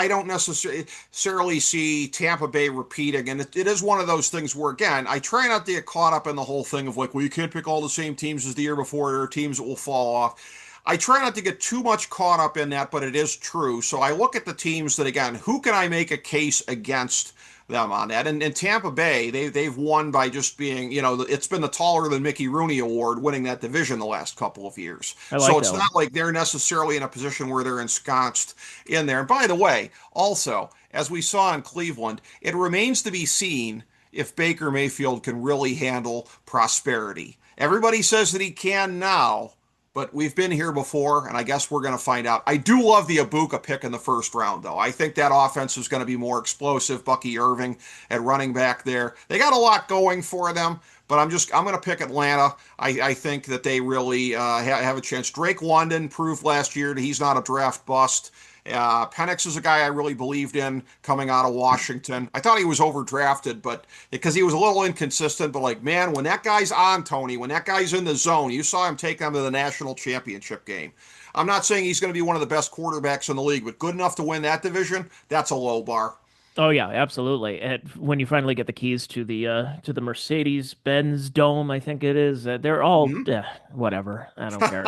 don't necessarily see Tampa Bay repeating. And it is one of those things where, again, I try not to get caught up in the whole thing of like, well, you can't pick all the same teams as the year before. There are teams that will fall off. I try not to get too much caught up in that, but it is true. So I look at the teams that, again, who can I make a case against them on that? And Tampa Bay, they've won by just being, it's been the taller than Mickey Rooney award winning that division the last couple of years. I So like it's that one. not like they're necessarily in a position where they're ensconced in there. And by the way, also, as we saw in Cleveland, it remains to be seen if Baker Mayfield can really handle prosperity. Everybody says that he can now, but we've been here before, and I guess we're going to find out. I do love the Ibuka pick in the first round, though. I think that offense is going to be more explosive. Bucky Irving at running back there. They got a lot going for them, but I'm going to pick Atlanta. I think that they really have a chance. Drake London proved last year that he's not a draft bust. Penix is a guy I really believed in coming out of Washington. I thought he was overdrafted, but because he was a little inconsistent, but like, man, when that guy's on, Tony, when that guy's in the zone, you saw him take them to the national championship game. I'm not saying he's going to be one of the best quarterbacks in the league, but good enough to win that division, that's a low bar. Oh yeah, absolutely. And when you finally get the keys to the Mercedes-Benz Dome, I think it is, they're all Hmm. whatever. I don't care.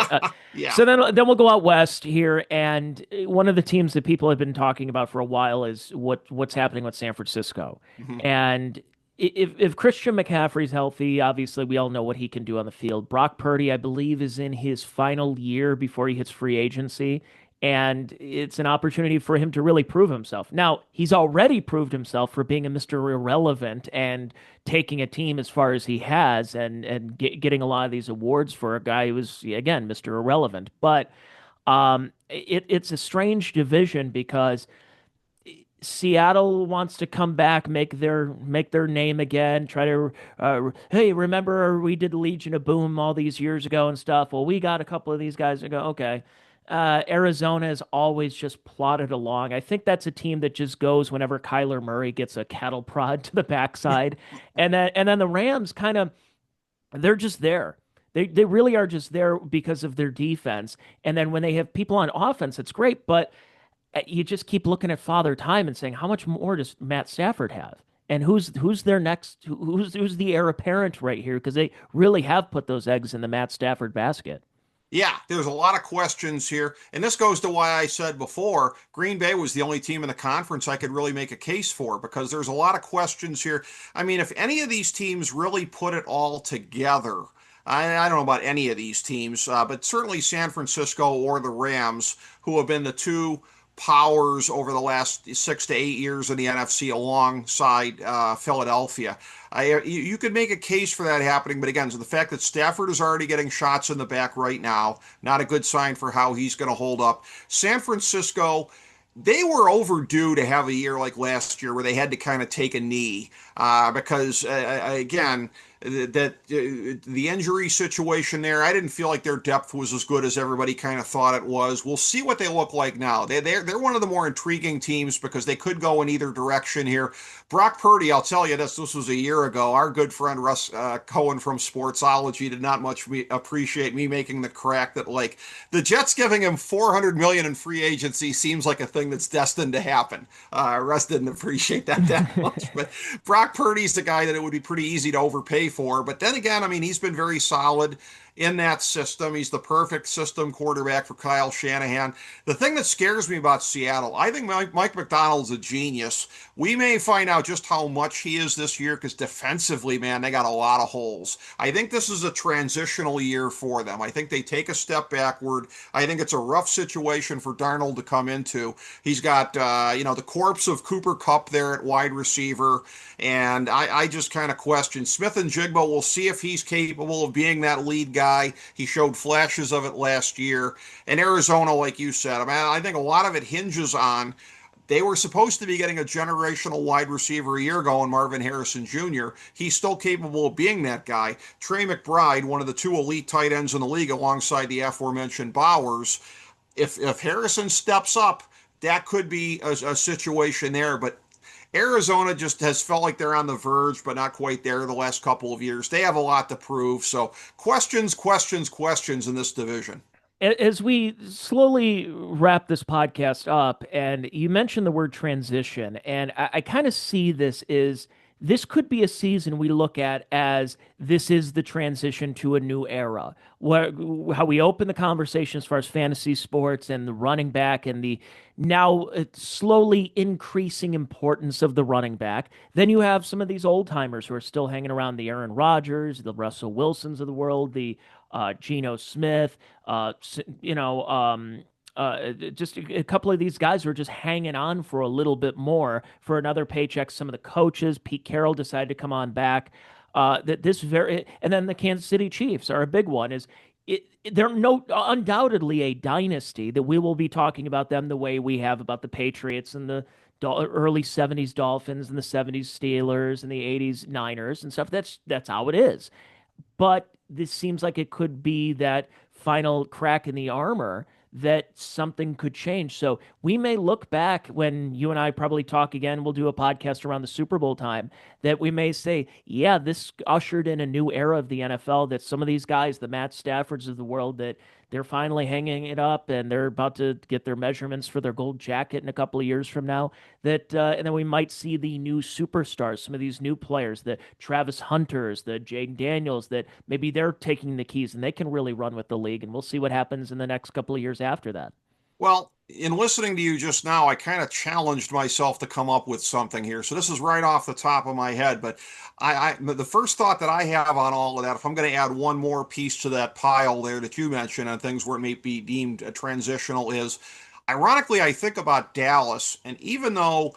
Yeah. So then we'll go out west here, and one of the teams that people have been talking about for a while is what's happening with San Francisco. Hmm. And if Christian McCaffrey's healthy, obviously we all know what he can do on the field. Brock Purdy, I believe, is in his final year before he hits free agency, and it's an opportunity for him to really prove himself. Now, he's already proved himself for being a Mr. Irrelevant and taking a team as far as he has, and getting a lot of these awards for a guy who was, again, Mr. Irrelevant. But it's a strange division because Seattle wants to come back, make their name again, try to hey, remember we did Legion of Boom all these years ago and stuff. Well, we got a couple of these guys to go, okay. Arizona has always just plodded along. I think that's a team that just goes whenever Kyler Murray gets a cattle prod to the backside. And then the Rams kind of, they're just there. They really are just there because of their defense. And then when they have people on offense, it's great, but you just keep looking at Father Time and saying, how much more does Matt Stafford have? And who's their next? Who's the heir apparent right here? Because they really have put those eggs in the Matt Stafford basket. Yeah, there's a lot of questions here. And this goes to why I said before Green Bay was the only team in the conference I could really make a case for because there's a lot of questions here. I mean, if any of these teams really put it all together, I don't know about any of these teams, but certainly San Francisco or the Rams, who have been the two powers over the last 6 to 8 years in the NFC alongside Philadelphia. You could make a case for that happening, but again, so the fact that Stafford is already getting shots in the back right now, not a good sign for how he's going to hold up. San Francisco, they were overdue to have a year like last year where they had to kind of take a knee because, again, the injury situation there, I didn't feel like their depth was as good as everybody kind of thought it was. We'll see what they look like now. They're one of the more intriguing teams because they could go in either direction here. Brock Purdy, I'll tell you this was a year ago. Our good friend Russ Cohen from Sportsology did not much appreciate me making the crack that like the Jets giving him $400 million in free agency seems like a thing that's destined to happen. Russ didn't appreciate that much, but Brock Purdy's the guy that it would be pretty easy to overpay for. But then again, I mean, he's been very solid in that system. He's the perfect system quarterback for Kyle Shanahan. The thing that scares me about Seattle, I think Mike Macdonald's a genius. We may find out just how much he is this year because defensively, man, they got a lot of holes. I think this is a transitional year for them. I think they take a step backward. I think it's a rough situation for Darnold to come into. He's got, the corpse of Cooper Kupp there at wide receiver. And I just kind of question Smith and Jigba. We'll see if he's capable of being that lead guy. He showed flashes of it last year. And Arizona, like you said, I mean, I think a lot of it hinges on they were supposed to be getting a generational wide receiver a year ago in Marvin Harrison Jr. He's still capable of being that guy. Trey McBride, one of the two elite tight ends in the league alongside the aforementioned Bowers. If Harrison steps up, that could be a situation there. But Arizona just has felt like they're on the verge, but not quite there the last couple of years. They have a lot to prove. So questions, questions, questions in this division. As we slowly wrap this podcast up, and you mentioned the word transition, and I kind of see this could be a season we look at as this is the transition to a new era. How we open the conversation as far as fantasy sports and the running back and the now slowly increasing importance of the running back. Then you have some of these old timers who are still hanging around, the Aaron Rodgers, the Russell Wilsons of the world, the Geno Smith, just a couple of these guys who are just hanging on for a little bit more for another paycheck. Some of the coaches, Pete Carroll decided to come on back. And then the Kansas City Chiefs are a big one. They're undoubtedly a dynasty that we will be talking about them the way we have about the Patriots and the early 70s Dolphins and the 70s Steelers and the 80s Niners and stuff. That's how it is. But this seems like it could be that final crack in the armor that something could change. So we may look back when you and I probably talk again, we'll do a podcast around the Super Bowl time, that we may say, yeah, this ushered in a new era of the NFL, that some of these guys, the Matt Staffords of the world, that they're finally hanging it up and they're about to get their measurements for their gold jacket in a couple of years from now. That and then we might see the new superstars, some of these new players, the Travis Hunters, the Jaden Daniels, that maybe they're taking the keys and they can really run with the league. And we'll see what happens in the next couple of years after that. Well, in listening to you just now, I kind of challenged myself to come up with something here. So this is right off the top of my head, but the first thought that I have on all of that, if I'm going to add one more piece to that pile there that you mentioned on things where it may be deemed transitional is, ironically, I think about Dallas, and even though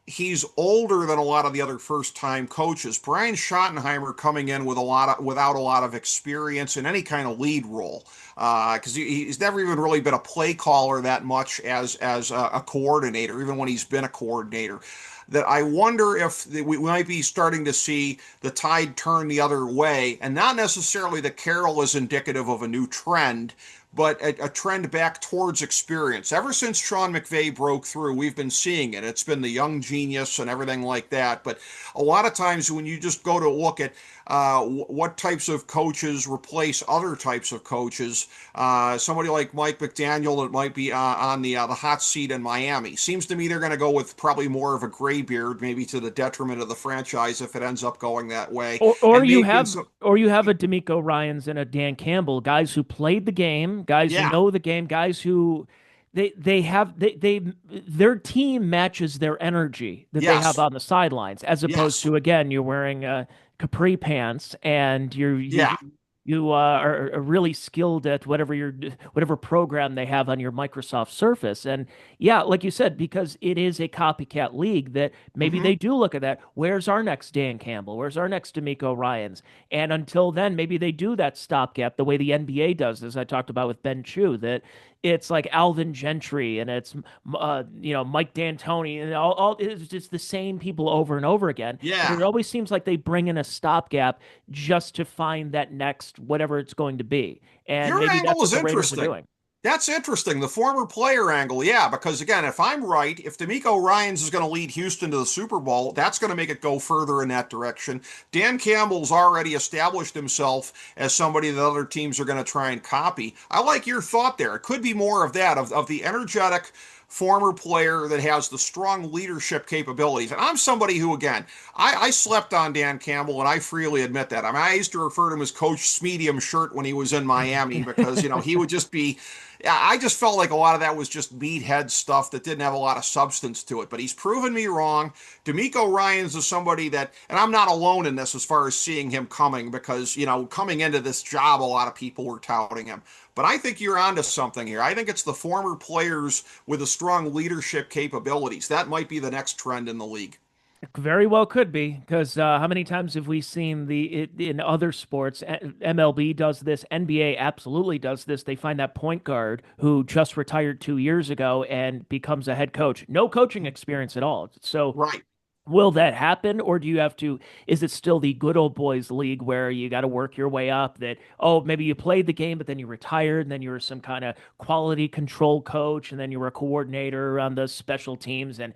he's older than a lot of the other first-time coaches, Brian Schottenheimer coming in with without a lot of experience in any kind of lead role, because he's never even really been a play caller that much as a coordinator, even when he's been a coordinator. That I wonder if we might be starting to see the tide turn the other way, and not necessarily that Carroll is indicative of a new trend, but a trend back towards experience. Ever since Sean McVay broke through, we've been seeing it. It's been the young genius and everything like that. But a lot of times when you just go to look at what types of coaches replace other types of coaches, somebody like Mike McDaniel that might be on the hot seat in Miami. Seems to me they're going to go with probably more of a gray beard, maybe to the detriment of the franchise if it ends up going that way. Or And you making have some, or you have a D'Amico Ryans and a Dan Campbell, guys who played the game, guys who yeah, know the game, guys who they their team matches their energy that they have yes, on the sidelines, as opposed yes, to, again, you're wearing capri pants and yeah. you are really skilled at whatever program they have on your Microsoft Surface. And yeah, like you said, because it is a copycat league, that maybe Hmm. they do look at that. Where's our next Dan Campbell? Where's our next D'Amico Ryans? And until then, maybe they do that stopgap the way the NBA does, as I talked about with Ben Chu, that it's like Alvin Gentry and it's Mike D'Antoni, and all it's just the same people over and over again. And Yeah. it always seems like they bring in a stopgap just to find that next whatever it's going to be. And Your maybe angle that's what is the Raiders are interesting. doing. That's interesting. The former player angle, yeah, because again, if I'm right, if D'Amico Ryans is going to lead Houston to the Super Bowl, that's going to make it go further in that direction. Dan Campbell's already established himself as somebody that other teams are going to try and copy. I like your thought there. It could be more of that, of the energetic former player that has the strong leadership capabilities. And I'm somebody who, again, I slept on Dan Campbell, and I freely admit that. I mean, I used to refer to him as Coach Smedium Shirt when he was in Miami because, he would just be. I just felt like a lot of that was just meathead stuff that didn't have a lot of substance to it. But he's proven me wrong. D'Amico Ryans is somebody that, and I'm not alone in this as far as seeing him coming because, coming into this job, a lot of people were touting him. But I think you're onto something here. I think it's the former players with the strong leadership capabilities. That might be the next trend in the league. Very well could be, because how many times have we seen in other sports? MLB does this, NBA absolutely does this. They find that point guard who just retired 2 years ago and becomes a head coach. No coaching experience at all. So Right. will that happen, or do you have to? Is it still the good old boys league where you got to work your way up? That, oh, maybe you played the game, but then you retired, and then you were some kind of quality control coach, and then you were a coordinator on the special teams, and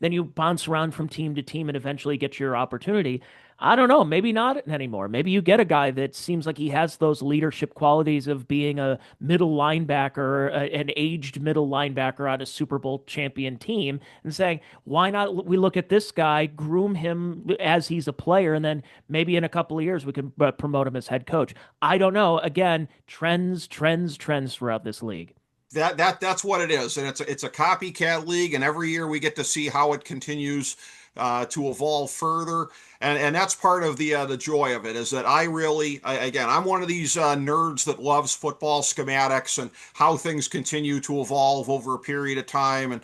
then you bounce around from team to team and eventually get your opportunity. I don't know. Maybe not anymore. Maybe you get a guy that seems like he has those leadership qualities of being a middle linebacker, an aged middle linebacker on a Super Bowl champion team, and saying, why not we look at this guy, groom him as he's a player, and then maybe in a couple of years we can promote him as head coach. I don't know. Again, trends, trends, trends throughout this league. That's what it is, and it's a copycat league, and every year we get to see how it continues to evolve further, and that's part of the joy of it. Is that again, I'm one of these nerds that loves football schematics and how things continue to evolve over a period of time, and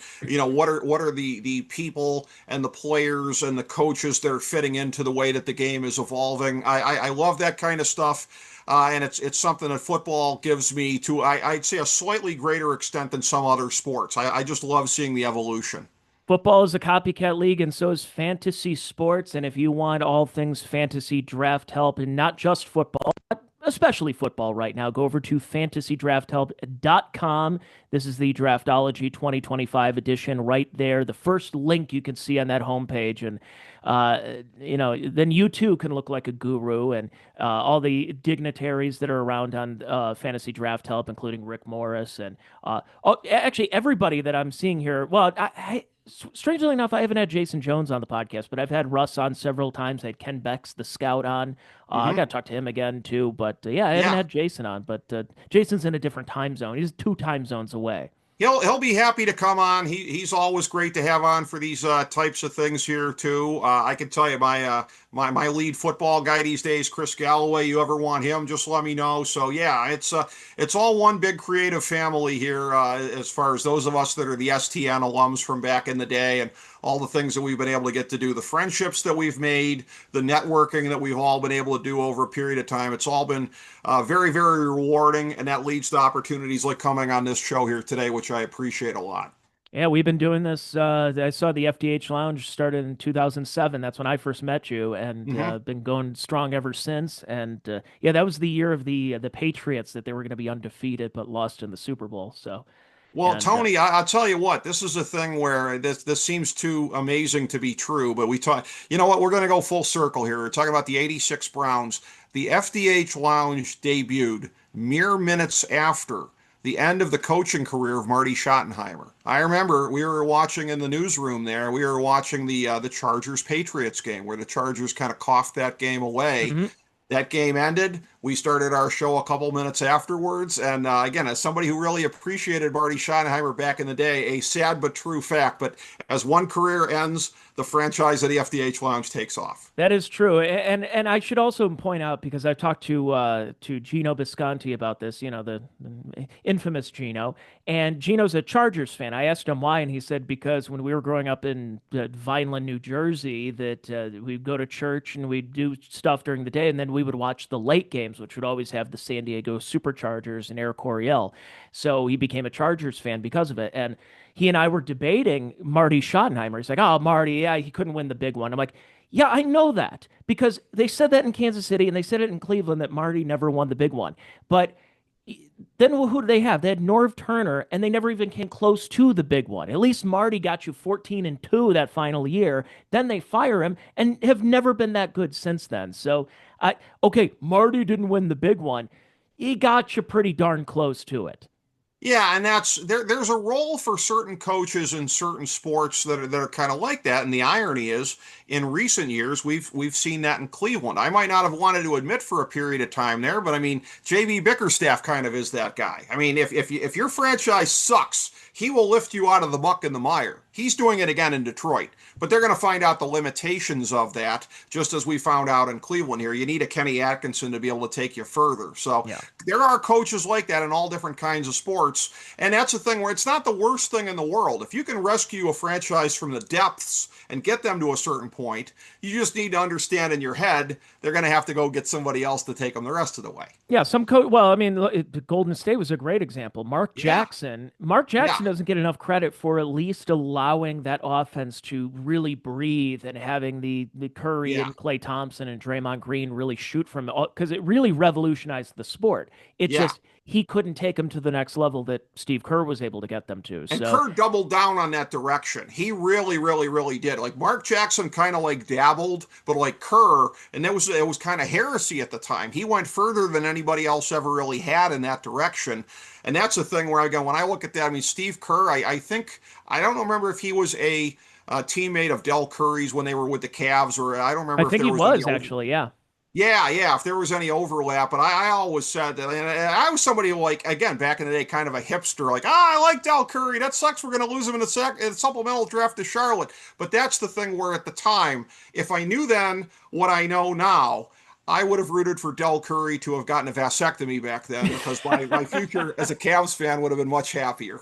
what are the people and the players and the coaches that are fitting into the way that the game is evolving. I love that kind of stuff. And it's something that football gives me to, I'd say, a slightly greater extent than some other sports. I just love seeing the evolution. Football is a copycat league, and so is fantasy sports. And if you want all things fantasy draft help, and not just football, but especially football right now, go over to fantasydrafthelp.com. This is the Draftology 2025 edition right there. The first link you can see on that homepage. And, then you too can look like a guru. And all the dignitaries that are around on Fantasy Draft Help, including Rick Morris and actually everybody that I'm seeing here. Well, strangely enough, I haven't had Jason Jones on the podcast, but I've had Russ on several times. I had Ken Becks, the scout, on. I got to talk to him again, too. But yeah, I haven't Yeah. had Jason on. But Jason's in a different time zone. He's 2 time zones away. He'll be happy to come on. He's always great to have on for these types of things here too. I can tell you my lead football guy these days, Chris Galloway. You ever want him? Just let me know. So yeah, it's all one big creative family here as far as those of us that are the STN alums from back in the day, and all the things that we've been able to get to do, the friendships that we've made, the networking that we've all been able to do over a period of time. It's all been very, very rewarding, and that leads to opportunities like coming on this show here today, which I appreciate a lot. Yeah, we've been doing this. I saw the FDH Lounge started in 2007. That's when I first met you, and been going strong ever since. And yeah, that was the year of the Patriots, that they were going to be undefeated but lost in the Super Bowl. So, Well, and Tony, I'll tell you what, this is a thing where this seems too amazing to be true, but we talk, you know what, we're going to go full circle here. We're talking about the 86 Browns. The FDH Lounge debuted mere minutes after the end of the coaching career of Marty Schottenheimer. I remember we were watching in the newsroom there, we were watching the Chargers-Patriots game, where the Chargers kind of coughed that game away. Mhm. That game ended. We started our show a couple minutes afterwards. And again, as somebody who really appreciated Marty Schottenheimer back in the day, a sad but true fact. But as one career ends, the franchise of the FDH Lounge takes off. That is true, and I should also point out, because I've talked to Gino Bisconti about this, the infamous Gino, and Gino's a Chargers fan. I asked him why, and he said because when we were growing up in Vineland, New Jersey, that we'd go to church and we'd do stuff during the day, and then we would watch the late games, which would always have the San Diego Superchargers and Air Coryell. So he became a Chargers fan because of it, and he and I were debating Marty Schottenheimer. He's like, "Oh, Marty, yeah, he couldn't win the big one." I'm like, "Yeah, I know that because they said that in Kansas City and they said it in Cleveland that Marty never won the big one." But then who did they have? They had Norv Turner, and they never even came close to the big one. At least Marty got you 14-2 that final year. Then they fire him and have never been that good since then. So, okay, Marty didn't win the big one. He got you pretty darn close to it. Yeah, and there's a role for certain coaches in certain sports that are kind of like that. And the irony is, in recent years, we've seen that in Cleveland. I might not have wanted to admit for a period of time there, but I mean, JB Bickerstaff kind of is that guy. I mean, if your franchise sucks, he will lift you out of the muck and the mire. He's doing it again in Detroit, but they're going to find out the limitations of that, just as we found out in Cleveland here. You need a Kenny Atkinson to be able to take you further. So Yeah. there are coaches like that in all different kinds of sports. And that's the thing where it's not the worst thing in the world. If you can rescue a franchise from the depths and get them to a certain point, you just need to understand in your head they're going to have to go get somebody else to take them the rest of the way. Yeah, some coach. Well, I mean, Golden State was a great example. Mark Yeah. Jackson. Mark Jackson Yeah. doesn't get enough credit for at least allowing that offense to really breathe and having the Curry Yeah. and Klay Thompson and Draymond Green really shoot from, because it really revolutionized the sport. It's Yeah. just he couldn't take them to the next level that Steve Kerr was able to get them to. And So Kerr doubled down on that direction. He really, really, really did. Like Mark Jackson kind of like dabbled, but like Kerr, and it was kind of heresy at the time. He went further than anybody else ever really had in that direction. And that's the thing where I go, when I look at that, I mean, Steve Kerr, I think, I don't remember if he was a teammate of Del Curry's when they were with the Cavs, or I don't remember I if think there he was was any actually, yeah. Yeah, if there was any overlap, but I always said that, and I was somebody who, like, again, back in the day, kind of a hipster, like, I like Del Curry, that sucks, we're going to lose him in a supplemental draft to Charlotte, but that's the thing where at the time, if I knew then what I know now, I would have rooted for Del Curry to have gotten a vasectomy back then, because my future as a Cavs fan would have been much happier.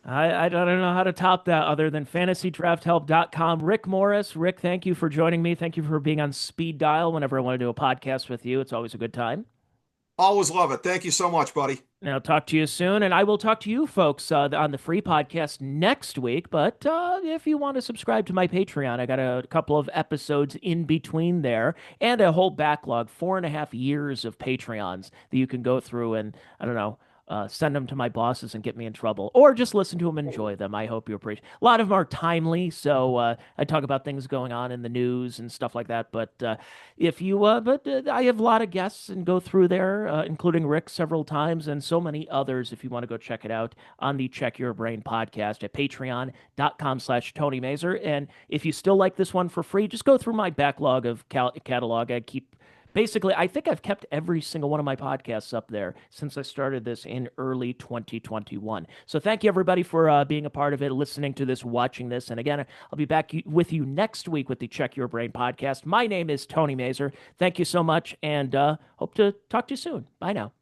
I don't know how to top that other than fantasydrafthelp.com. Rick Morris. Rick, thank you for joining me. Thank you for being on speed dial whenever I want to do a podcast with you. It's always a good time. Always love it. Thank you so much, buddy. And I'll talk to you soon, and I will talk to you folks on the free podcast next week. But if you want to subscribe to my Patreon, I got a couple of episodes in between there and a whole backlog, 4.5 years of Patreons that you can go through and, I don't know, send them to my bosses and get me in trouble, or just listen to them and enjoy them. I hope you appreciate. A lot of them are timely, so I talk about things going on in the news and stuff like that. But if you, I have a lot of guests and go through there, including Rick several times and so many others. If you want to go check it out on the Check Your Brain podcast at patreon.com/Tony Mazur. And if you still like this one for free, just go through my backlog of catalog. I keep basically, I think I've kept every single one of my podcasts up there since I started this in early 2021. So thank you, everybody, for being a part of it, listening to this, watching this. And again, I'll be back with you next week with the Check Your Brain podcast. My name is Tony Mazur. Thank you so much, and hope to talk to you soon. Bye now.